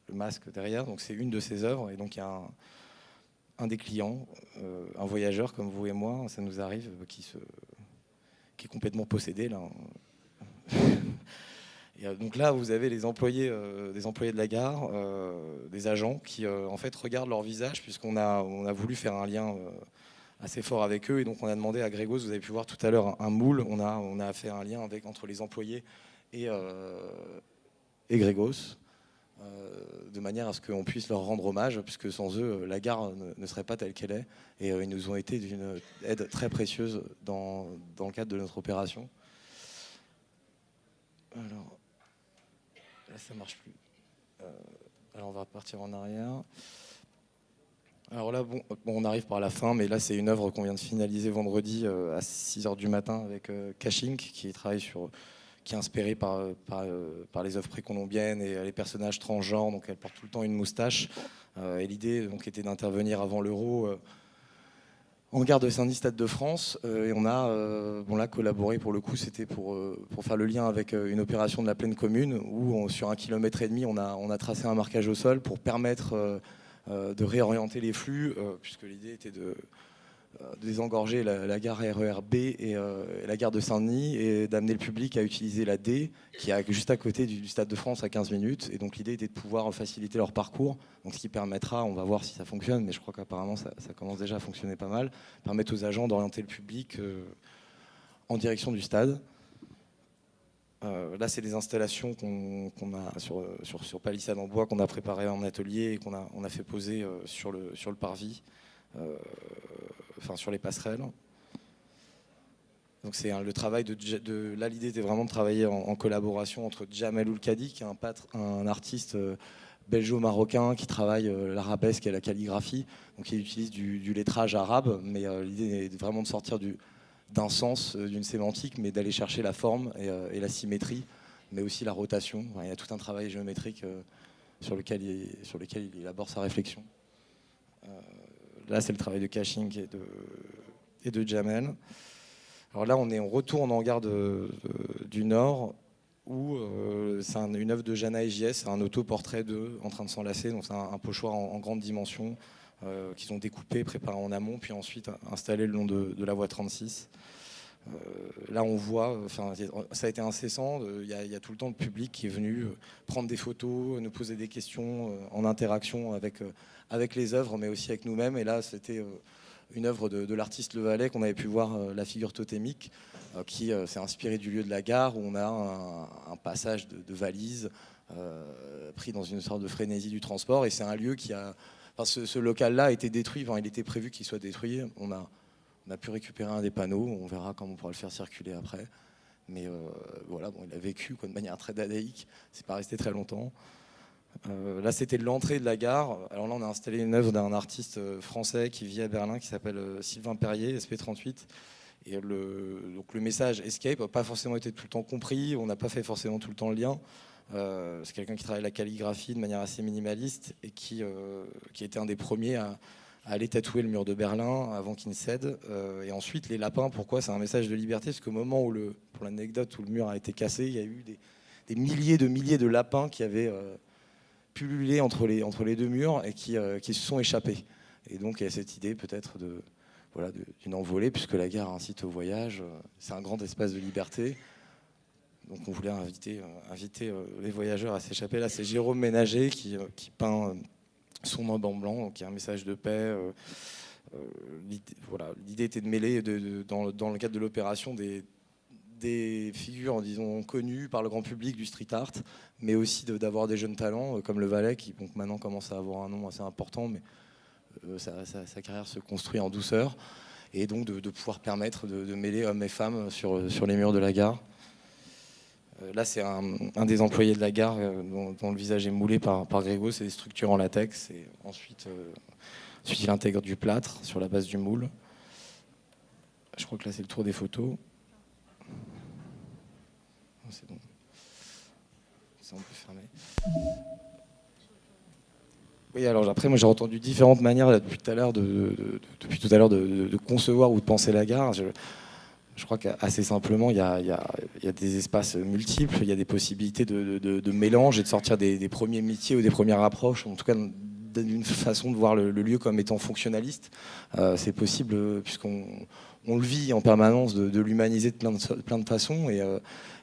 le masque derrière. Donc, c'est une de ses œuvres. Et donc, il y a un des clients, un voyageur comme vous et moi, ça nous arrive, qui est complètement possédé là. Et donc là, vous avez les employés, des employés de la gare, des agents qui en fait regardent leur visage, puisqu'on a voulu faire un lien assez fort avec eux, et donc on a demandé à Grégos, vous avez pu voir tout à l'heure un moule, on a fait un lien entre les employés et Grégos, de manière à ce qu'on puisse leur rendre hommage, puisque sans eux, la gare ne serait pas telle qu'elle est, et ils nous ont été d'une aide très précieuse dans le cadre de notre opération. Alors, là, ça marche plus. Alors on va repartir en arrière. Alors là, on arrive par la fin, mais là c'est une œuvre qu'on vient de finaliser vendredi à 6h du matin avec Caching, qui est inspiré par les œuvres précolombiennes et les personnages transgenres, donc elle porte tout le temps une moustache. Et l'idée donc, était d'intervenir avant l'Euro en gare de Saint-Denis, Stade de France. Et on a collaboré, pour le coup, c'était pour faire le lien avec une opération de la Plaine Commune, où sur 1,5 km, on a tracé un marquage au sol pour permettre de réorienter les flux, puisque l'idée était de désengorger la gare RER B et la gare de Saint-Denis et d'amener le public à utiliser la D qui est juste à côté du Stade de France à 15 minutes. Et donc l'idée était de pouvoir faciliter leur parcours, donc ce qui permettra, on va voir si ça fonctionne, mais je crois qu'apparemment ça commence déjà à fonctionner pas mal, permettre aux agents d'orienter le public en direction du stade. Là, c'est des installations qu'on a sur palissade en bois qu'on a préparées en atelier et qu'on a fait poser sur le parvis, sur les passerelles. Donc c'est le travail là, l'idée était vraiment de travailler en collaboration entre Jamel Oulkadi, qui est un artiste belgeo-marocain qui travaille l'arabesque et la calligraphie. Donc il utilise du lettrage arabe, mais l'idée est vraiment de sortir d'un sens, d'une sémantique, mais d'aller chercher la forme et la symétrie, mais aussi la rotation. Enfin, il y a tout un travail géométrique sur lequel il élabore sa réflexion. Là, c'est le travail de Caching et de Jamel. Alors là, on retourne en gare du Nord, où c'est une œuvre de Jana et JS, c'est un autoportrait d'eux en train de s'enlacer. Donc c'est un pochoir en grande dimension qu'ils ont découpé, préparé en amont, puis ensuite installé le long de la voie 36. Là, on voit, ça a été incessant. Il y a tout le temps le public qui est venu prendre des photos, nous poser des questions en interaction avec les œuvres, mais aussi avec nous-mêmes. Et là, c'était une œuvre de l'artiste Le Valais qu'on avait pu voir, la figure totémique, qui s'est inspirée du lieu de la gare, où on a un passage de valises pris dans une sorte de frénésie du transport. Et c'est un lieu qui a... ce local-là a été détruit, il était prévu qu'il soit détruit. On a pu récupérer un des panneaux, on verra comment on pourra le faire circuler après. Mais voilà, il a vécu de manière très dadaïque, c'est pas resté très longtemps. Là, c'était l'entrée de la gare. Alors là, on a installé une œuvre d'un artiste français qui vit à Berlin, qui s'appelle Sylvain Perrier, SP38. Et donc le message Escape n'a pas forcément été tout le temps compris, on n'a pas fait forcément tout le temps le lien. C'est quelqu'un qui travaille la calligraphie de manière assez minimaliste et qui était un des premiers à aller tatouer le mur de Berlin avant qu'il ne cède. Et ensuite, les lapins, pourquoi? C'est un message de liberté, parce qu'au moment où pour l'anecdote, où le mur a été cassé, il y a eu des milliers de lapins qui avaient pullulé entre les deux murs et qui se sont échappés. Et donc, il y a cette idée peut-être d'une envolée, puisque la gare incite au voyage. C'est un grand espace de liberté. Donc on voulait inviter les voyageurs à s'échapper. Là, c'est Jérôme Ménager qui peint son homme en blanc, donc il y a un message de paix. L'idée était de mêler, dans le cadre de l'opération, des figures, disons, connues par le grand public du street art, mais aussi d'avoir des jeunes talents, comme Le Valais, qui maintenant commence à avoir un nom assez important, mais sa carrière se construit en douceur. Et donc de pouvoir permettre de mêler hommes et femmes sur les murs de la gare. Là, c'est un des employés de la gare dont le visage est moulé par Grégo. C'est des structures en latex. Et ensuite, il intègre du plâtre sur la base du moule. Je crois que là, c'est le tour des photos. C'est bon. Ça, on peut fermer. Oui, alors après, moi, j'ai entendu différentes manières là, depuis tout à l'heure de concevoir ou de penser la gare. Je crois qu'assez simplement, il y a des espaces multiples, il y a des possibilités de mélange et de sortir des premiers métiers ou des premières approches, en tout cas d'une façon de voir le lieu comme étant fonctionnaliste. C'est possible puisqu'on le vit en permanence, de l'humaniser de plein de façons. Et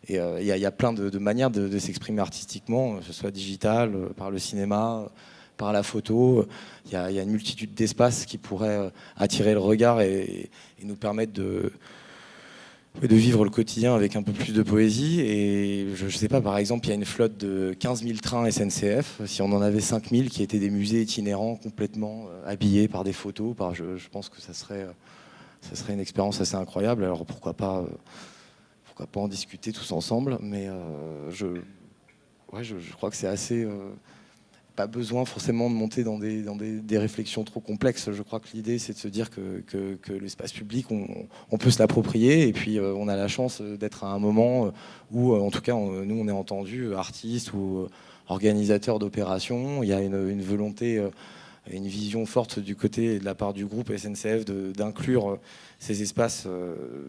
il y a plein de manières de s'exprimer artistiquement, que ce soit digital, par le cinéma, par la photo. Il y a une multitude d'espaces qui pourraient attirer le regard et nous permettre de vivre le quotidien avec un peu plus de poésie. Et je ne sais pas, par exemple, il y a une flotte de 15 000 trains SNCF. Si on en avait 5 000 qui étaient des musées itinérants complètement habillés par des photos, je pense que ça serait une expérience assez incroyable. Alors pourquoi pas en discuter tous ensemble. Mais je crois que c'est assez pas besoin forcément de monter dans des réflexions trop complexes. Je crois que l'idée, c'est de se dire que l'espace public, on peut se l'approprier. Et puis, on a la chance d'être à un moment où, en tout cas, nous, on est entendus, artistes ou organisateurs d'opérations. Il y a une volonté, une vision forte du côté de la part du groupe SNCF d'inclure ces espaces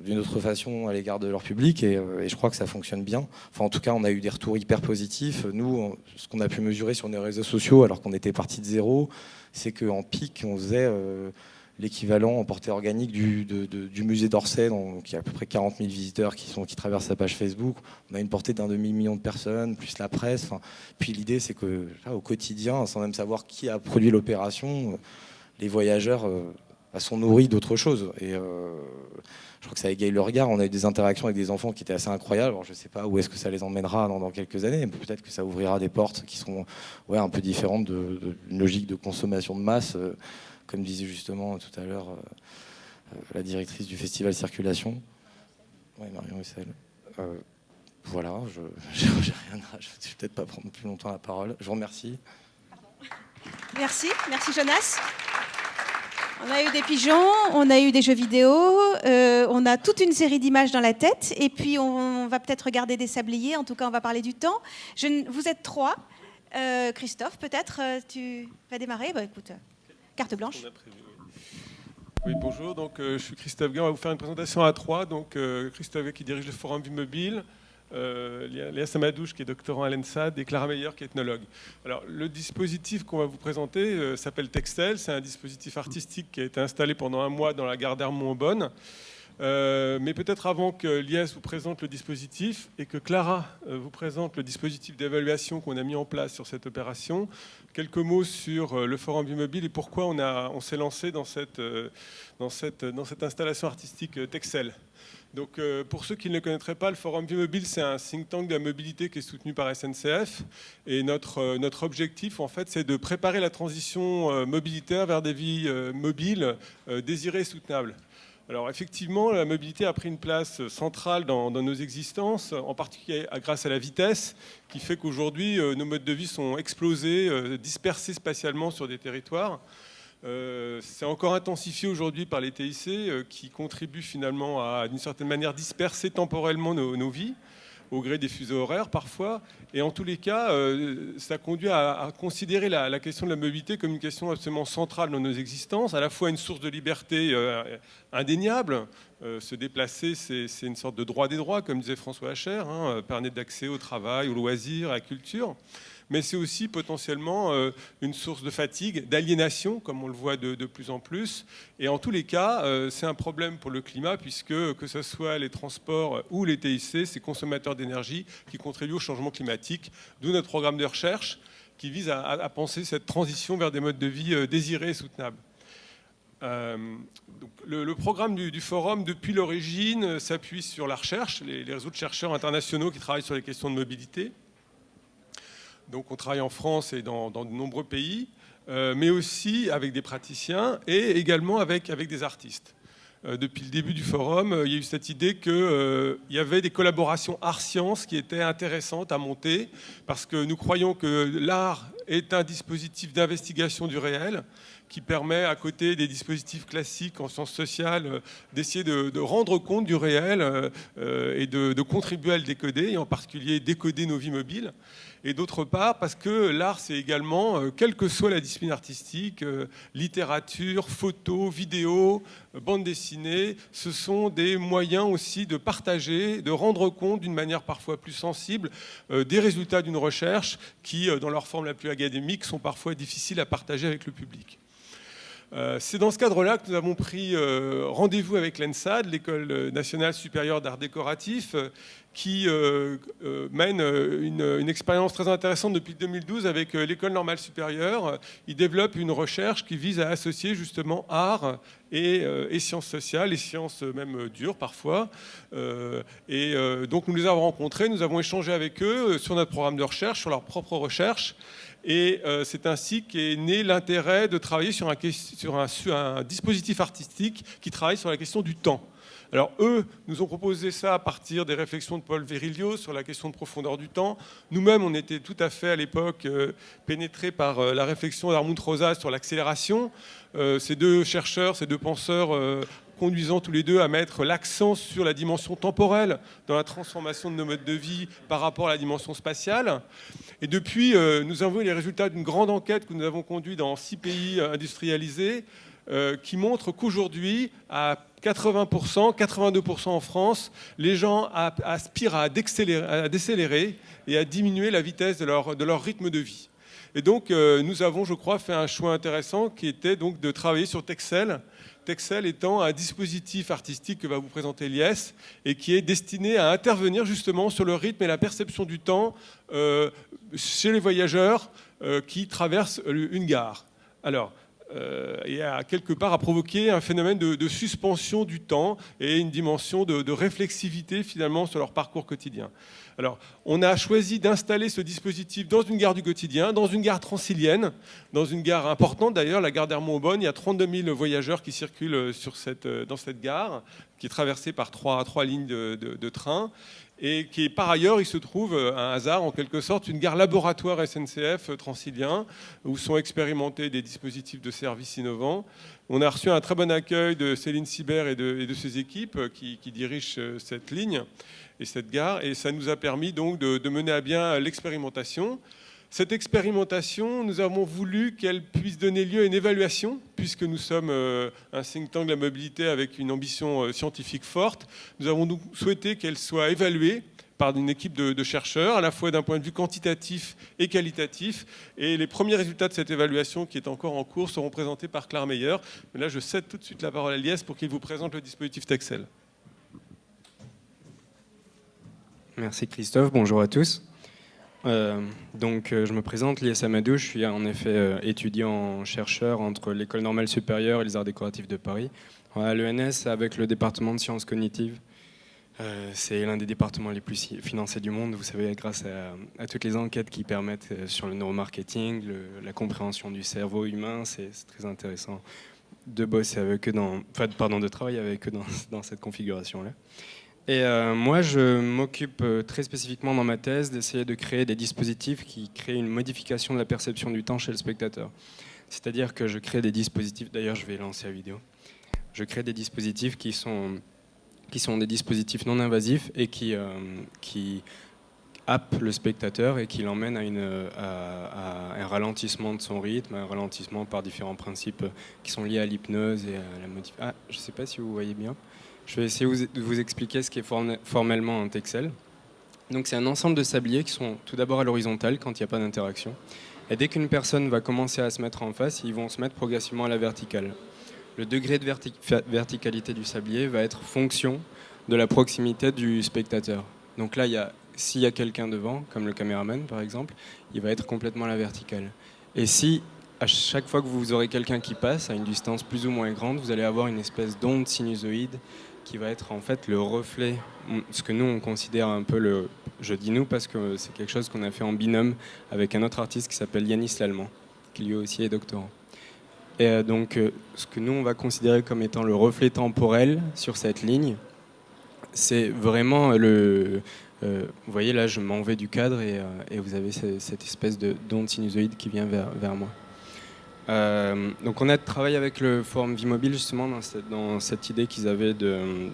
d'une autre façon à l'égard de leur public, et je crois que ça fonctionne bien. Enfin, en tout cas, on a eu des retours hyper positifs. Nous, ce qu'on a pu mesurer sur nos réseaux sociaux, alors qu'on était parti de zéro, c'est qu'en pic, on faisait l'équivalent en portée organique du musée d'Orsay, qui a à peu près 40 000 visiteurs qui traversent sa page Facebook. On a une portée d'1 demi-million de personnes, plus la presse. Enfin, puis l'idée, c'est que là, au quotidien, sans même savoir qui a produit l'opération, les voyageurs sont nourris d'autres choses. Et je crois que ça égaye le regard. On a eu des interactions avec des enfants qui étaient assez incroyables. Alors, je ne sais pas où est-ce que ça les emmènera dans quelques années, mais peut-être que ça ouvrira des portes qui seront un peu différentes d'une logique de consommation de masse, comme disait justement tout à l'heure la directrice du festival Circulation. Oui, Marion Hussel. Voilà, j'ai rien à... Je ne vais peut-être pas prendre plus longtemps la parole. Je vous remercie. Merci Jonas. On a eu des pigeons, on a eu des jeux vidéo, on a toute une série d'images dans la tête, et puis on va peut-être regarder des sabliers, en tout cas on va parler du temps. Vous êtes 3. Christophe, peut-être, tu vas démarrer. Écoute, carte blanche. Oui, bonjour, donc, je suis Christophe Gay, on va vous faire une présentation à 3. Donc, Christophe Gay qui dirige le Forum Vie Mobile, Léa Samadouche qui est doctorant à l'ENSAD et Clara Meyer qui est ethnologue. Alors, le dispositif qu'on va vous présenter s'appelle Textel. C'est un dispositif artistique qui a été installé pendant 1 mois dans la gare d'Ermont-Aubonne. Mais peut-être avant que Lies vous présente le dispositif et que Clara vous présente le dispositif d'évaluation qu'on a mis en place sur cette opération, quelques mots sur le Forum Vie Mobile et pourquoi on s'est lancé dans cette installation artistique Texel. Donc, pour ceux qui ne le connaîtraient pas, le Forum Vie Mobile, c'est un think tank de la mobilité qui est soutenu par SNCF. Et notre objectif, en fait, c'est de préparer la transition mobilitaire vers des vies mobiles désirées et soutenables. Alors effectivement, la mobilité a pris une place centrale dans nos existences, en particulier grâce à la vitesse, qui fait qu'aujourd'hui, nos modes de vie sont explosés, dispersés spatialement sur des territoires. C'est encore intensifié aujourd'hui par les TIC, qui contribuent finalement à, d'une certaine manière, disperser temporellement nos vies, au gré des fuseaux horaires parfois. Et en tous les cas, ça conduit à considérer la question de la mobilité comme une question absolument centrale dans nos existences, à la fois une source de liberté indéniable. Se déplacer, c'est une sorte de droit des droits, comme disait François Hacher, permet d'accès au travail, aux loisirs, à la culture. Mais c'est aussi potentiellement une source de fatigue, d'aliénation, comme on le voit de plus en plus. Et en tous les cas, c'est un problème pour le climat, puisque que ce soit les transports ou les TIC, c'est consommateurs d'énergie qui contribuent au changement climatique, d'où notre programme de recherche qui vise à penser cette transition vers des modes de vie désirés et soutenables. Donc le programme du forum, depuis l'origine, s'appuie sur la recherche, les réseaux de chercheurs internationaux qui travaillent sur les questions de mobilité. Donc on travaille en France et dans de nombreux pays, mais aussi avec des praticiens et également avec des artistes. Depuis le début du forum, il y a eu cette idée qu'il y avait des collaborations art-sciences qui étaient intéressantes à monter, parce que nous croyons que l'art est un dispositif d'investigation du réel qui permet, à côté des dispositifs classiques en sciences sociales, d'essayer de rendre compte du réel et de contribuer à le décoder, et en particulier décoder nos vies mobiles. Et d'autre part, parce que l'art, c'est également, quelle que soit la discipline artistique, littérature, photo, vidéo, bande dessinée, ce sont des moyens aussi de partager, de rendre compte d'une manière parfois plus sensible des résultats d'une recherche qui, dans leur forme la plus académique, sont parfois difficiles à partager avec le public. C'est dans ce cadre-là que nous avons pris rendez-vous avec l'ENSAD, l'École nationale supérieure d'art décoratif, qui mène une expérience très intéressante depuis 2012 avec l'École normale supérieure. Ils développent une recherche qui vise à associer justement art et sciences sociales, et sciences même dures parfois. Donc nous les avons rencontrés, nous avons échangé avec eux sur notre programme de recherche, sur leur propre recherche. Et c'est ainsi qu'est né l'intérêt de travailler sur un dispositif artistique qui travaille sur la question du temps. Alors eux nous ont proposé ça à partir des réflexions de Paul Virilio sur la question de profondeur du temps. Nous-mêmes, on était tout à fait à l'époque pénétrés par la réflexion d'Armund Rosas sur l'accélération. Ces deux chercheurs, ces deux penseurs conduisant tous les deux à mettre l'accent sur la dimension temporelle dans la transformation de nos modes de vie par rapport à la dimension spatiale. Et depuis, nous avons eu les résultats d'une grande enquête que nous avons conduite dans 6 pays industrialisés qui montre qu'aujourd'hui, à 80%, 82% en France, les gens aspirent à décélérer et à diminuer la vitesse de leur rythme de vie. Et donc, nous avons, je crois, fait un choix intéressant qui était donc de travailler sur Texel. Texel étant un dispositif artistique que va vous présenter Lies et qui est destiné à intervenir justement sur le rythme et la perception du temps chez les voyageurs qui traversent une gare. Alors, et à quelque part à provoquer un phénomène de suspension du temps et une dimension de réflexivité finalement sur leur parcours quotidien. Alors, on a choisi d'installer ce dispositif dans une gare du quotidien, dans une gare francilienne, dans une gare importante d'ailleurs, la gare d'Hermont-Aubonne. Il y a 32 000 voyageurs qui circulent dans cette gare, qui est traversée par trois lignes de train. Et qui, par ailleurs, il se trouve, un hasard en quelque sorte, une gare laboratoire SNCF transilien, où sont expérimentés des dispositifs de services innovants. On a reçu un très bon accueil de Céline Sibert et de ses équipes qui dirigent cette ligne et cette gare, et ça nous a permis donc de mener à bien l'expérimentation. Cette expérimentation, nous avons voulu qu'elle puisse donner lieu à une évaluation, puisque nous sommes un think tank de la mobilité avec une ambition scientifique forte. Nous avons donc souhaité qu'elle soit évaluée par une équipe de chercheurs, à la fois d'un point de vue quantitatif et qualitatif. Et les premiers résultats de cette évaluation, qui est encore en cours, seront présentés par Claire Meyer. Mais là, je cède tout de suite la parole à Lies pour qu'il vous présente le dispositif Texel. Merci Christophe, bonjour à tous. Je me présente, Lies Amadou, je suis en effet étudiant-chercheur entre l'École normale supérieure et les arts décoratifs de Paris. À l'ENS, avec le département de sciences cognitives, c'est l'un des départements les plus financés du monde, vous savez, grâce à toutes les enquêtes qui permettent sur le neuromarketing, la compréhension du cerveau humain, c'est très intéressant de bosser avec eux, de travailler avec eux dans cette configuration-là. Et moi, je m'occupe très spécifiquement dans ma thèse d'essayer de créer des dispositifs qui créent une modification de la perception du temps chez le spectateur. C'est-à-dire que je crée des dispositifs, d'ailleurs je vais lancer la vidéo, je crée des dispositifs qui sont des dispositifs non invasifs et qui happent le spectateur et qui l'emmènent à un ralentissement de son rythme, un ralentissement par différents principes qui sont liés à l'hypnose et à la motivation. Ah, je ne sais pas si vous voyez bien. Je vais essayer de vous expliquer ce qu'est formellement un Texel. Donc c'est un ensemble de sabliers qui sont tout d'abord à l'horizontale quand il n'y a pas d'interaction. Et dès qu'une personne va commencer à se mettre en face, ils vont se mettre progressivement à la verticale. Le degré de verticalité du sablier va être fonction de la proximité du spectateur. Donc là, s'il y a quelqu'un devant, comme le caméraman par exemple, il va être complètement à la verticale. Et si à chaque fois que vous aurez quelqu'un qui passe à une distance plus ou moins grande, vous allez avoir une espèce d'onde sinusoïde qui va être en fait le reflet, ce que nous on considère un peu je dis nous parce que c'est quelque chose qu'on a fait en binôme avec un autre artiste qui s'appelle Yanis Lallemand, qui lui aussi est doctorant. Et donc ce que nous on va considérer comme étant le reflet temporel sur cette ligne, c'est vraiment vous voyez là je m'en vais du cadre et vous avez cette espèce d'onde sinusoïde qui vient vers moi. Donc on a travaillé avec le Forum Vie Mobile justement dans cette idée qu'ils avaient de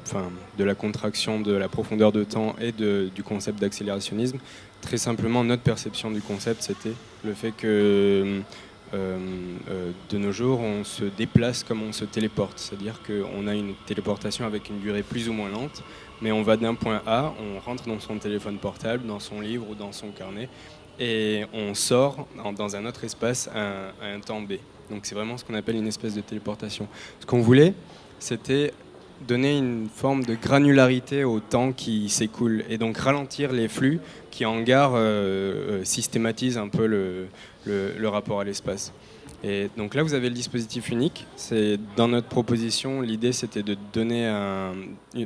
la contraction de la profondeur de temps et du concept d'accélérationnisme. Très simplement, notre perception du concept, c'était le fait que de nos jours, on se déplace comme on se téléporte. C'est-à-dire qu'on a une téléportation avec une durée plus ou moins lente, mais on va d'un point A, on rentre dans son téléphone portable, dans son livre ou dans son carnet, et on sort dans un autre espace à un temps B. Donc c'est vraiment ce qu'on appelle une espèce de téléportation. Ce qu'on voulait, c'était donner une forme de granularité au temps qui s'écoule et donc ralentir les flux qui en gare systématisent un peu le rapport à l'espace. Et donc là vous avez le dispositif unique. Dans notre proposition, l'idée c'était de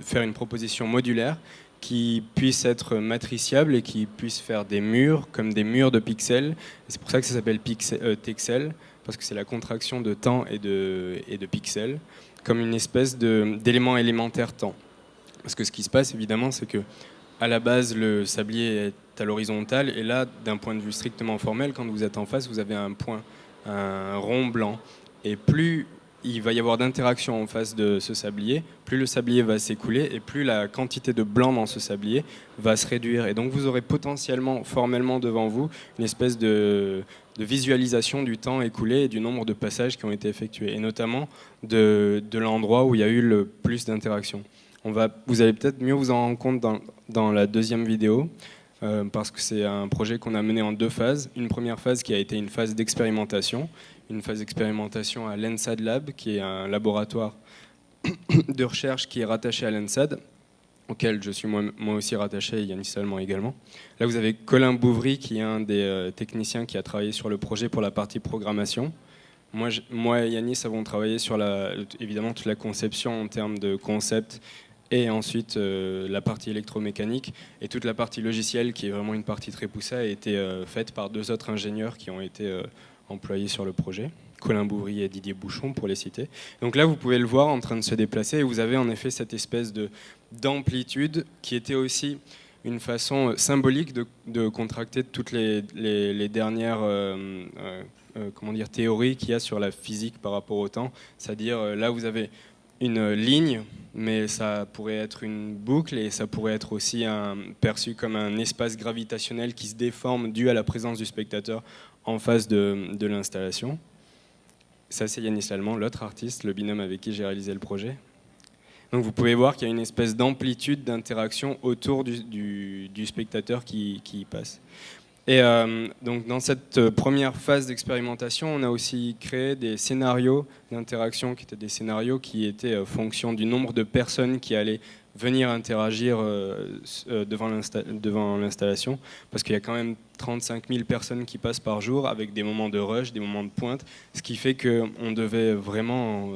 faire une proposition modulaire qui puisse être matriciable et qui puisse faire des murs comme des murs de pixels. Et c'est pour ça que ça s'appelle Texel, parce que c'est la contraction de temps et de pixels, comme une espèce d'élément élémentaire temps. Parce que ce qui se passe, évidemment, c'est que à la base, le sablier est à l'horizontale, et là, d'un point de vue strictement formel, quand vous êtes en face, vous avez un point, un rond blanc. Et plus il va y avoir d'interaction en face de ce sablier, plus le sablier va s'écouler, et plus la quantité de blanc dans ce sablier va se réduire. Et donc vous aurez potentiellement, formellement devant vous, une espèce de visualisation du temps écoulé et du nombre de passages qui ont été effectués, et notamment de l'endroit où il y a eu le plus d'interaction. Vous allez peut-être mieux vous en rendre compte dans la deuxième vidéo, parce que c'est un projet qu'on a mené en 2 phases. Une première phase qui a été une phase d'expérimentation, à l'ENSAD Lab, qui est un laboratoire de recherche qui est rattaché à l'ENSAD, auquel je suis moi aussi rattaché, et Yannis Salman également. Là, vous avez Colin Bouvry, qui est un des techniciens qui a travaillé sur le projet pour la partie programmation. Moi et Yannis avons travaillé sur évidemment toute la conception en termes de concept, et ensuite la partie électromécanique, et toute la partie logicielle, qui est vraiment une partie très poussée, a été faite par 2 autres ingénieurs qui ont été employés sur le projet, Colin Bouvry et Didier Bouchon, pour les citer. Donc là, vous pouvez le voir en train de se déplacer, et vous avez en effet cette espèce d'amplitude qui était aussi une façon symbolique de contracter toutes les dernières théories qu'il y a sur la physique par rapport au temps. C'est-à-dire, là, vous avez une ligne, mais ça pourrait être une boucle, et ça pourrait être aussi perçu comme un espace gravitationnel qui se déforme dû à la présence du spectateur en face de l'installation. Ça, c'est Yannis Salman, l'autre artiste, le binôme avec qui j'ai réalisé le projet. Donc vous pouvez voir qu'il y a une espèce d'amplitude d'interaction autour du spectateur qui y passe. Et donc dans cette première phase d'expérimentation, on a aussi créé des scénarios d'interaction qui étaient des scénarios qui étaient fonction du nombre de personnes qui allaient venir interagir devant l'installation, parce qu'il y a quand même 35 000 personnes qui passent par jour, avec des moments de rush, des moments de pointe, ce qui fait qu'on devait vraiment,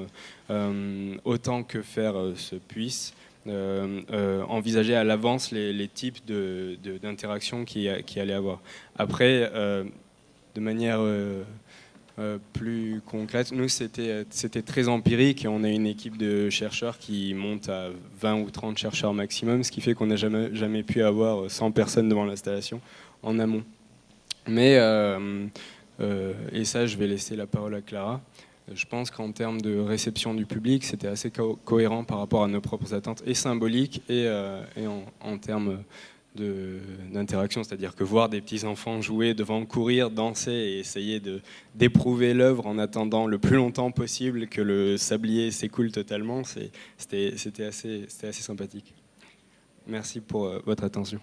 autant que faire se puisse, envisager à l'avance les types d'interactions qu'il allait avoir. Après, de manière plus concrète, nous c'était très empirique, et on a une équipe de chercheurs qui monte à 20 ou 30 chercheurs maximum, ce qui fait qu'on n'a jamais pu avoir 100 personnes devant l'installation en amont. Mais, et ça, je vais laisser la parole à Clara. Je pense qu'en termes de réception du public, c'était assez cohérent par rapport à nos propres attentes, et symboliques, et en termes d'interaction, c'est-à-dire que voir des petits enfants jouer devant, courir, danser et essayer d'éprouver l'œuvre en attendant le plus longtemps possible que le sablier s'écoule totalement, c'était assez sympathique. Merci pour votre attention.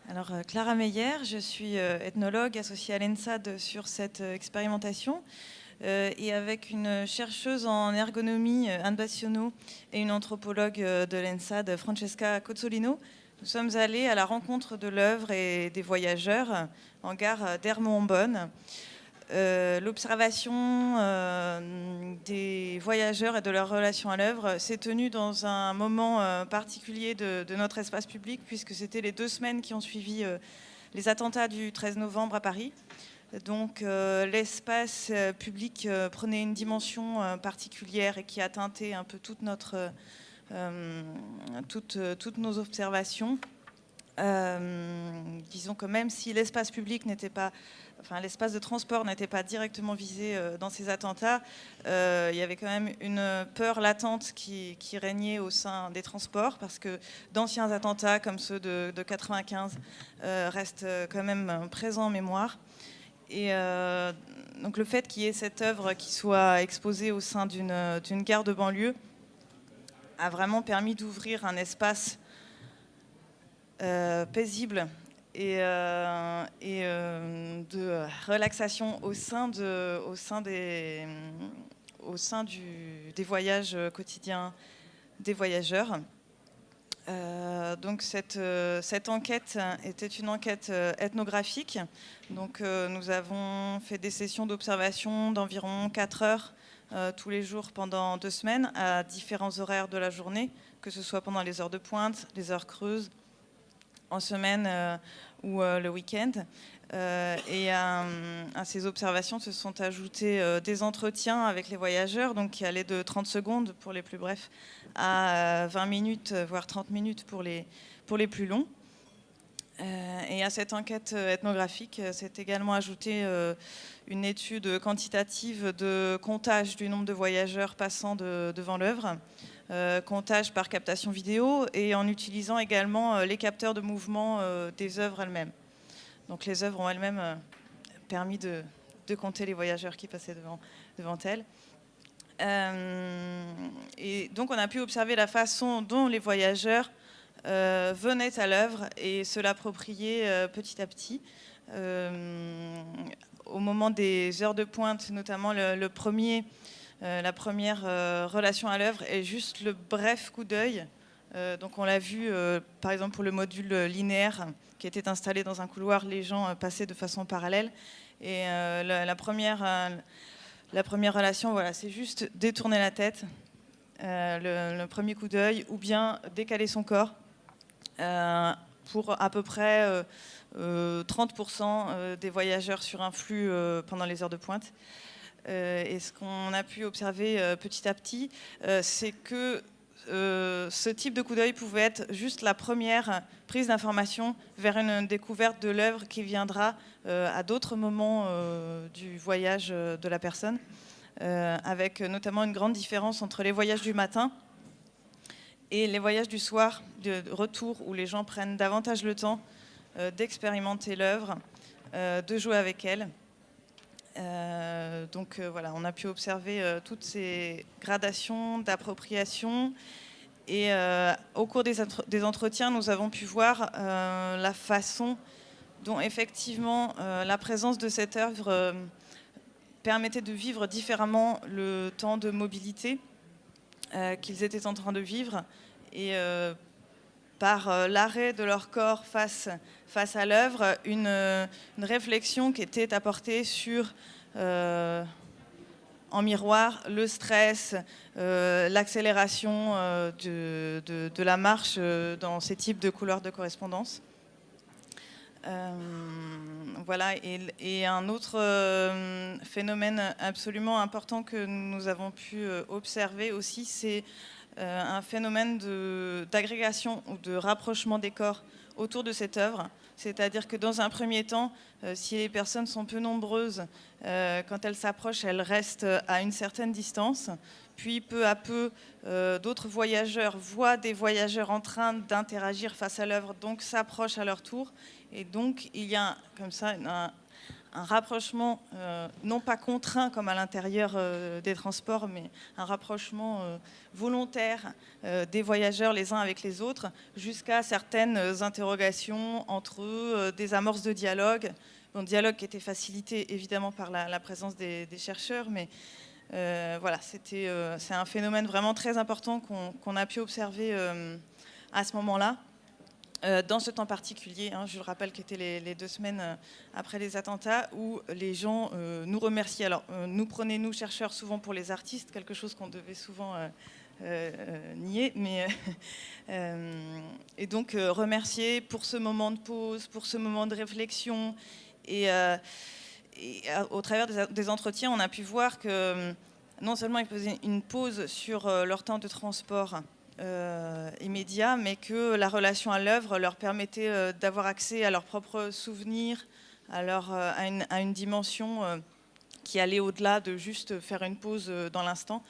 Alors, Clara Meyer, je suis ethnologue associée à l'ENSAD sur cette expérimentation. Et avec une chercheuse en ergonomie, Anne Bassiono, et une anthropologue de l'ENSAD, Francesca Cozzolino, nous sommes allés à la rencontre de l'œuvre et des voyageurs en gare d'Ermont-en-Bonne. L'observation des voyageurs et de leur relation à l'œuvre s'est tenue dans un moment particulier de notre espace public, puisque c'était les 2 semaines qui ont suivi les attentats du 13 novembre à Paris. Donc l'espace public prenait une dimension particulière, et qui a teinté un peu toutes nos observations. Disons que même si l'espace public n'était pas, l'espace de transport n'était pas directement visé dans ces attentats, il y avait quand même une peur latente qui régnait au sein des transports, parce que d'anciens attentats comme ceux de 95 restent quand même présents en mémoire. Et donc le fait qu'il y ait cette œuvre qui soit exposée au sein d'une gare de banlieue a vraiment permis d'ouvrir un espace paisible et de relaxation au sein des voyages quotidiens des voyageurs. Donc cette enquête était une enquête ethnographique. Donc nous avons fait des sessions d'observation d'environ 4 heures tous les jours pendant 2 semaines, à différents horaires de la journée, que ce soit pendant les heures de pointe, les heures creuses, en semaine ou le week-end. Et à ces observations se sont ajoutés des entretiens avec les voyageurs, donc qui allaient de 30 secondes pour les plus brefs à 20 minutes, voire 30 minutes pour les plus longs. Et à cette enquête ethnographique s'est également ajoutée une étude quantitative de comptage du nombre de voyageurs passant devant l'œuvre, comptage par captation vidéo et en utilisant également les capteurs de mouvement des œuvres elles-mêmes. Donc les œuvres ont elles-mêmes permis de compter les voyageurs qui passaient devant elles. Et donc on a pu observer la façon dont les voyageurs venaient à l'œuvre et se l'appropriaient petit à petit. Au moment des heures de pointe, notamment la première relation à l'œuvre est juste le bref coup d'œil. Donc on l'a vu par exemple pour le module linéaire qui était installé dans un couloir, les gens passaient de façon parallèle. Et la première relation, voilà, c'est juste détourner la tête, le premier coup d'œil, ou bien décaler son corps pour à peu près 30% des voyageurs sur un flux pendant les heures de pointe. Et ce qu'on a pu observer petit à petit, c'est que ce type de coup d'œil pouvait être juste la première prise d'information vers une découverte de l'œuvre qui viendra à d'autres moments du voyage de la personne, avec notamment une grande différence entre les voyages du matin et les voyages du soir, de retour, où les gens prennent davantage le temps d'expérimenter l'œuvre, de jouer avec elle. Donc voilà, on a pu observer toutes ces gradations d'appropriation et au cours des entretiens, nous avons pu voir la façon dont effectivement la présence de cette œuvre permettait de vivre différemment le temps de mobilité qu'ils étaient en train de vivre et par l'arrêt de leur corps face à l'œuvre, une réflexion qui était apportée sur, en miroir, le stress, l'accélération de la marche dans ces types de couleurs de correspondance. Voilà, et un autre phénomène absolument important que nous avons pu observer aussi, c'est un phénomène d'agrégation ou de rapprochement des corps autour de cette œuvre. C'est-à-dire que dans un premier temps, si les personnes sont peu nombreuses, quand elles s'approchent, elles restent à une certaine distance. Puis peu à peu, d'autres voyageurs voient des voyageurs en train d'interagir face à l'œuvre, donc s'approchent à leur tour. Et donc il y a comme ça un rapprochement, non pas contraint comme à l'intérieur des transports, mais un rapprochement volontaire des voyageurs les uns avec les autres, jusqu'à certaines interrogations entre eux, des amorces de dialogue. Bon, dialogue qui était facilité évidemment par la présence des chercheurs, mais voilà, c'est un phénomène vraiment très important qu'on a pu observer à ce moment-là. Dans ce temps particulier, je le rappelle, qui était les 2 semaines après les attentats, où les gens nous remerciaient. Alors, nous prenez, nous, chercheurs, souvent pour les artistes, quelque chose qu'on devait souvent nier, mais et donc remercier pour ce moment de pause, pour ce moment de réflexion. Et au travers des entretiens, on a pu voir que non seulement ils faisaient une pause sur leur temps de transport immédiat, mais que la relation à l'œuvre leur permettait d'avoir accès à leurs propres souvenirs, à une dimension qui allait au-delà de juste faire une pause dans l'instant.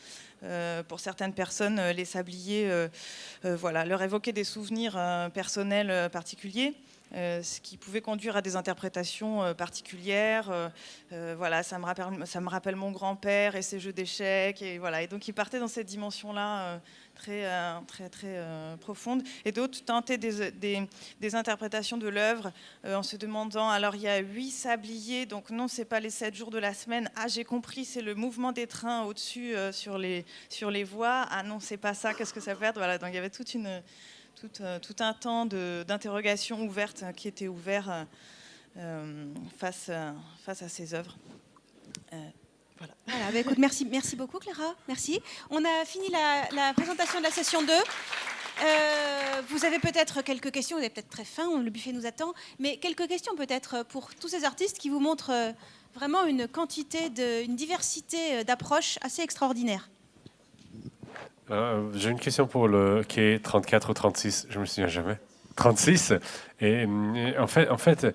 Pour certaines personnes, les sabliers voilà, leur évoquaient des souvenirs personnels particuliers. Ce qui pouvait conduire à des interprétations particulières. Voilà, ça me rappelle mon grand-père et ses jeux d'échecs. Et, voilà. Et donc, ils partaient dans cette dimension-là très profonde. Et d'autres tentaient des interprétations de l'œuvre en se demandant, alors il y a 8 sabliers, donc non, c'est pas les 7 jours de la semaine. Ah, j'ai compris, c'est le mouvement des trains au-dessus sur les voies. Ah non, c'est pas ça, qu'est-ce que ça peut être? Voilà, donc il y avait tout un temps d'interrogation ouverte qui était ouvert face à ces œuvres. Voilà. Voilà, bah écoute, merci beaucoup Clara, merci. On a fini la présentation de la session 2. Vous avez peut-être quelques questions, vous avez peut-être très faim, le buffet nous attend, mais quelques questions peut-être pour tous ces artistes qui vous montrent vraiment une une diversité d'approches assez extraordinaire. J'ai une question pour le quai 34 ou 36, je me souviens jamais. 36. Et en fait,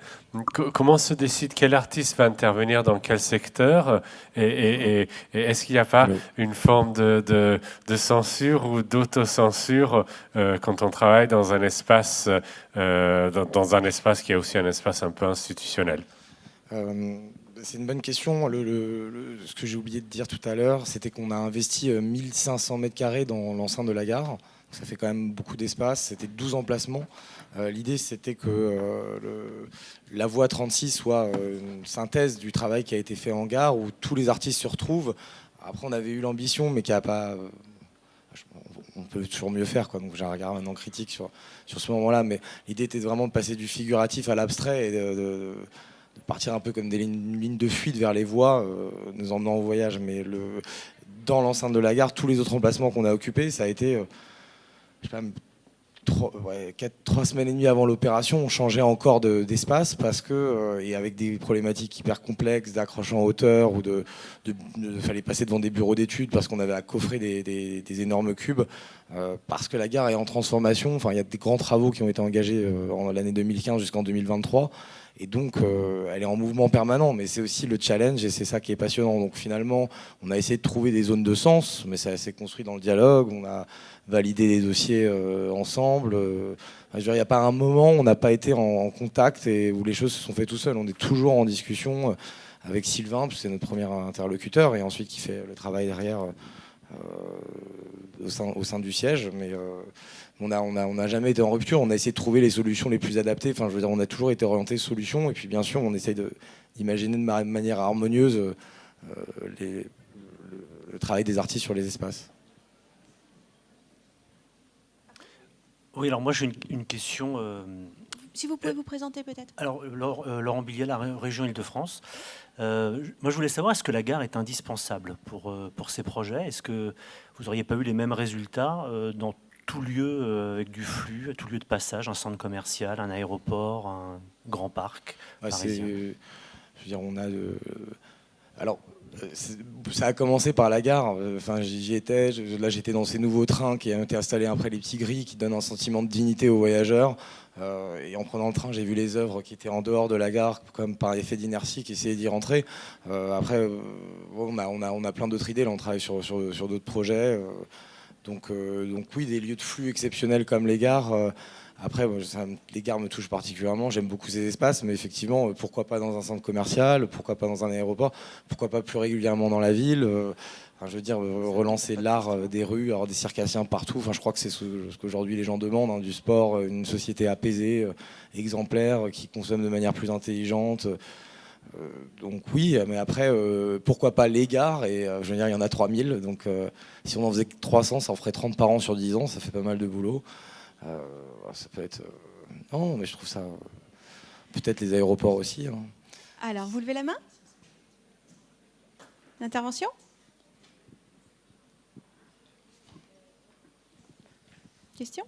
comment se décide quel artiste va intervenir dans quel secteur et est-ce qu'il n'y a pas une forme de censure ou d'autocensure quand on travaille dans un espace dans un espace qui est aussi un espace un peu institutionnel? C'est une bonne question. Ce que j'ai oublié de dire tout à l'heure, c'était qu'on a investi 1500 mètres carrés dans l'enceinte de la gare. Ça fait quand même beaucoup d'espace. C'était 12 emplacements. L'idée, c'était que la voie 36 soit une synthèse du travail qui a été fait en gare, où tous les artistes se retrouvent. Après, on avait eu l'ambition, mais qui n'a pas... On peut toujours mieux faire, quoi. Donc j'ai un regard maintenant critique sur ce moment-là. Mais l'idée était vraiment de passer du figuratif à l'abstrait et de partir un peu comme des lignes de fuite vers les voies, nous emmenant en voyage. Mais dans l'enceinte de la gare, tous les autres emplacements qu'on a occupés, ça a été... je sais pas, 3 semaines et demie avant l'opération, on changeait encore d'espace parce que, et avec des problématiques hyper complexes d'accroche en hauteur ou fallait passer devant des bureaux d'études parce qu'on avait à coffrer des énormes cubes, parce que la gare est en transformation. Enfin, il y a des grands travaux qui ont été engagés en l'année 2015 jusqu'en 2023. Et donc, elle est en mouvement permanent, mais c'est aussi le challenge et c'est ça qui est passionnant. Donc finalement, on a essayé de trouver des zones de sens, mais ça s'est construit dans le dialogue. On a validé les dossiers ensemble. Il n'y a pas un moment où on n'a pas été en contact et où les choses se sont faites tout seul. On est toujours en discussion avec Sylvain, parce que c'est notre premier interlocuteur, et ensuite qui fait le travail derrière au sein du siège. Mais on n'a jamais été en rupture. On a essayé de trouver les solutions les plus adaptées. Enfin, je veux dire, on a toujours été orienté solution. Et puis, bien sûr, on essaye d'imaginer de manière harmonieuse le travail des artistes sur les espaces. Oui, alors moi j'ai une question. Si vous pouvez vous présenter peut-être. Alors, Laurent Billiet, la région Île-de-France. Moi je voulais savoir, est-ce que la gare est indispensable pour ces projets? Est-ce que vous n'auriez pas eu les mêmes résultats dans tout lieu avec du flux, tout lieu de passage, un centre commercial, un aéroport, un grand parc parisien? Je veux dire, on a alors, ça a commencé par la gare. Enfin, j'y étais. Là, j'étais dans ces nouveaux trains qui ont été installés après les petits gris, qui donnent un sentiment de dignité aux voyageurs. Et en prenant le train, j'ai vu les œuvres qui étaient en dehors de la gare, comme par effet d'inertie, qui essayaient d'y rentrer. Après, on a plein d'autres idées. Là, on travaille sur d'autres projets. Donc oui, des lieux de flux exceptionnels comme les gares. Après, les gares me touchent particulièrement. J'aime beaucoup ces espaces, mais effectivement, pourquoi pas dans un centre commercial, pourquoi pas dans un aéroport, pourquoi pas plus régulièrement dans la ville. Je veux dire, relancer l'art des rues, avoir des circassiens partout. Enfin, je crois que c'est ce qu'aujourd'hui les gens demandent, hein, du sport, une société apaisée, exemplaire, qui consomme de manière plus intelligente. Donc oui, mais après, pourquoi pas les gares? Et je veux dire, il y en a 3000. Donc si on en faisait 300, ça en ferait 30 par an sur 10 ans. Ça fait pas mal de boulot. Ça peut être... Non, mais je trouve ça... Peut-être les aéroports aussi. Hein. Alors, vous levez la main? Intervention? Question?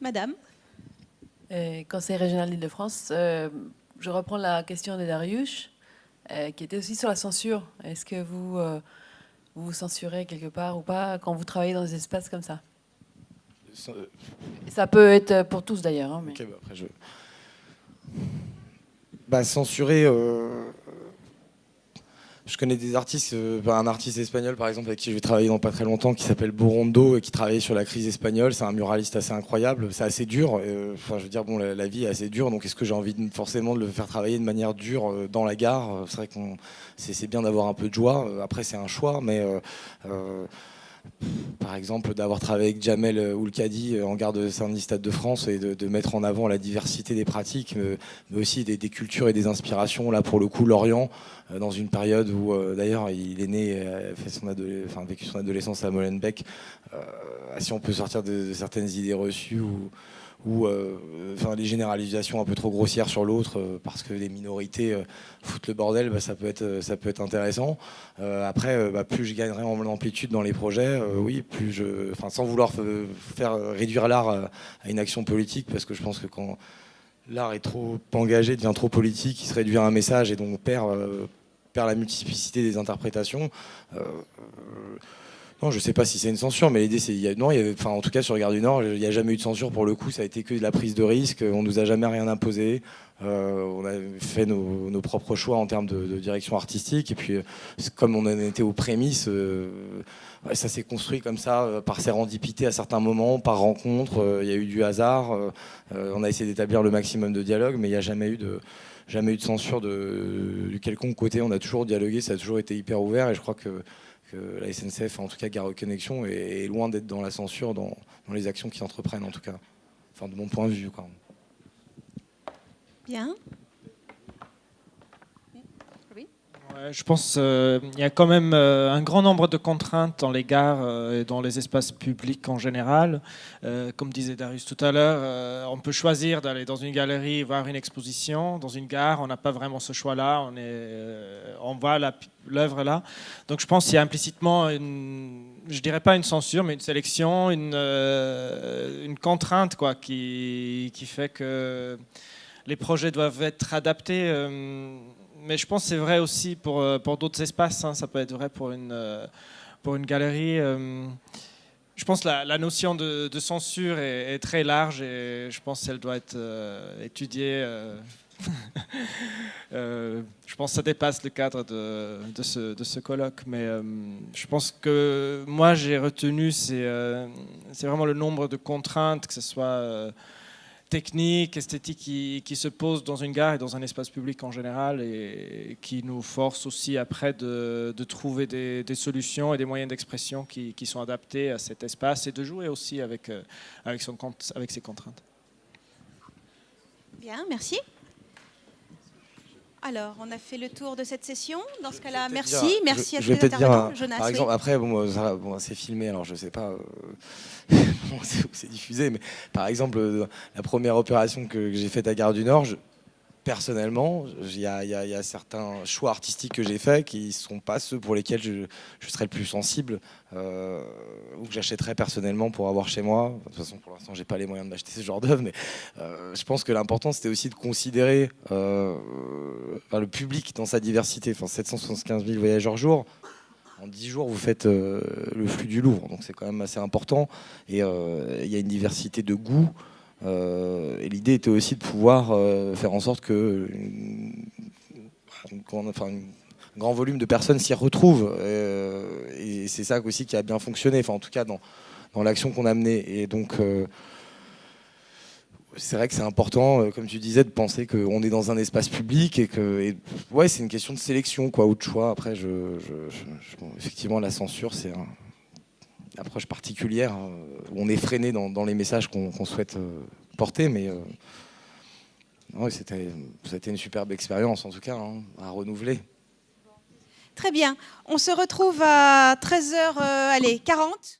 Madame? Conseil régional d'Île-de-France. Je reprends la question de Darius, qui était aussi sur la censure. Est-ce que vous vous censurez quelque part ou pas quand vous travaillez dans des espaces comme ça? Ça peut être pour tous d'ailleurs. Hein, mais... Okay, après censurer... Je connais des artistes, un artiste espagnol par exemple avec qui je vais travailler dans pas très longtemps, qui s'appelle Borondo et qui travaille sur la crise espagnole. C'est un muraliste assez incroyable, c'est assez dur. Enfin, je veux dire, bon, la vie est assez dure, donc est-ce que j'ai envie forcément de le faire travailler de manière dure dans la gare? C'est vrai que c'est bien d'avoir un peu de joie. Après, c'est un choix, mais par exemple, d'avoir travaillé avec Jamel Oulkadi en gare de Saint-Denis, Stade de France, et de mettre en avant la diversité des pratiques, mais aussi des cultures et des inspirations. Là, pour le coup, l'Orient, dans une période où, d'ailleurs, il est né, vécu son adolescence à Molenbeek. Si on peut sortir de certaines idées reçues ou ou les généralisations un peu trop grossières sur l'autre parce que les minorités foutent le bordel, ça peut être intéressant. Après, plus je gagnerai en amplitude dans les projets, oui, plus sans vouloir faire réduire l'art à une action politique, parce que je pense que quand l'art est trop engagé, devient trop politique, il se réduit à un message et donc perd la multiplicité des interprétations. Non, je ne sais pas si c'est une censure, mais l'idée, c'est... en tout cas, sur Gare du Nord, il n'y a jamais eu de censure pour le coup. Ça a été que de la prise de risque. On ne nous a jamais rien imposé. On a fait nos propres choix en termes de direction artistique. Et puis, comme on en était aux prémices, ça s'est construit comme ça, par sérendipité à certains moments, par rencontre. Il y a eu du hasard. On a essayé d'établir le maximum de dialogue, mais il n'y a jamais eu de censure du quelconque côté. On a toujours dialogué, ça a toujours été hyper ouvert. Et je crois que la SNCF, en tout cas Gare Connexion, est loin d'être dans la censure dans les actions qu'ils entreprennent, en tout cas. Enfin, de mon point de vue, quoi. Bien. Ouais, je pense qu'il y a quand même un grand nombre de contraintes dans les gares et dans les espaces publics en général. Comme disait Darius tout à l'heure, on peut choisir d'aller dans une galerie voir une exposition. Dans une gare, on n'a pas vraiment ce choix-là. On voit l'œuvre là. Donc je pense qu'il y a implicitement je dirais pas une censure, mais une sélection, une contrainte quoi, qui fait que les projets doivent être adaptés. Mais je pense que c'est vrai aussi pour d'autres espaces. Hein. Ça peut être vrai pour une galerie. Je pense que la notion de censure est très large et je pense qu'elle doit être étudiée. Je pense que ça dépasse le cadre de ce colloque. Mais je pense que moi, j'ai retenu, c'est vraiment le nombre de contraintes, que ce soit... techniques, esthétiques qui se posent dans une gare et dans un espace public en général et qui nous forcent aussi après de trouver des solutions et des moyens d'expression qui sont adaptés à cet espace et de jouer aussi avec ces contraintes. Bien, merci. Alors, on a fait le tour de cette session. Dans ce cas-là, merci. Merci à tous les intervenants. Jonas, par exemple, après, c'est filmé, alors je ne sais pas où c'est diffusé, mais par exemple, la première opération que j'ai faite à Gare du Nord, personnellement, il y a certains choix artistiques que j'ai faits qui ne sont pas ceux pour lesquels je serais le plus sensible ou que j'achèterais personnellement pour avoir chez moi. De toute façon, pour l'instant, je n'ai pas les moyens de m'acheter ce genre d'œuvre, mais je pense que l'important, c'était aussi de considérer le public dans sa diversité. 775 000 voyageurs jour. En 10 jours, vous faites le flux du Louvre, donc c'est quand même assez important. Et il y a une diversité de goûts. Et l'idée était aussi de pouvoir faire en sorte que un grand volume de personnes s'y retrouvent. Et c'est ça aussi qui a bien fonctionné, en tout cas dans l'action qu'on a menée. Et donc, c'est vrai que c'est important, comme tu disais, de penser qu'on est dans un espace public et que c'est une question de sélection ou de choix. Après, effectivement, la censure, c'est une approche particulière où on est freiné dans les messages qu'on souhaite porter, mais c'était une superbe expérience en tout cas à renouveler. Très bien, on se retrouve à 13h40.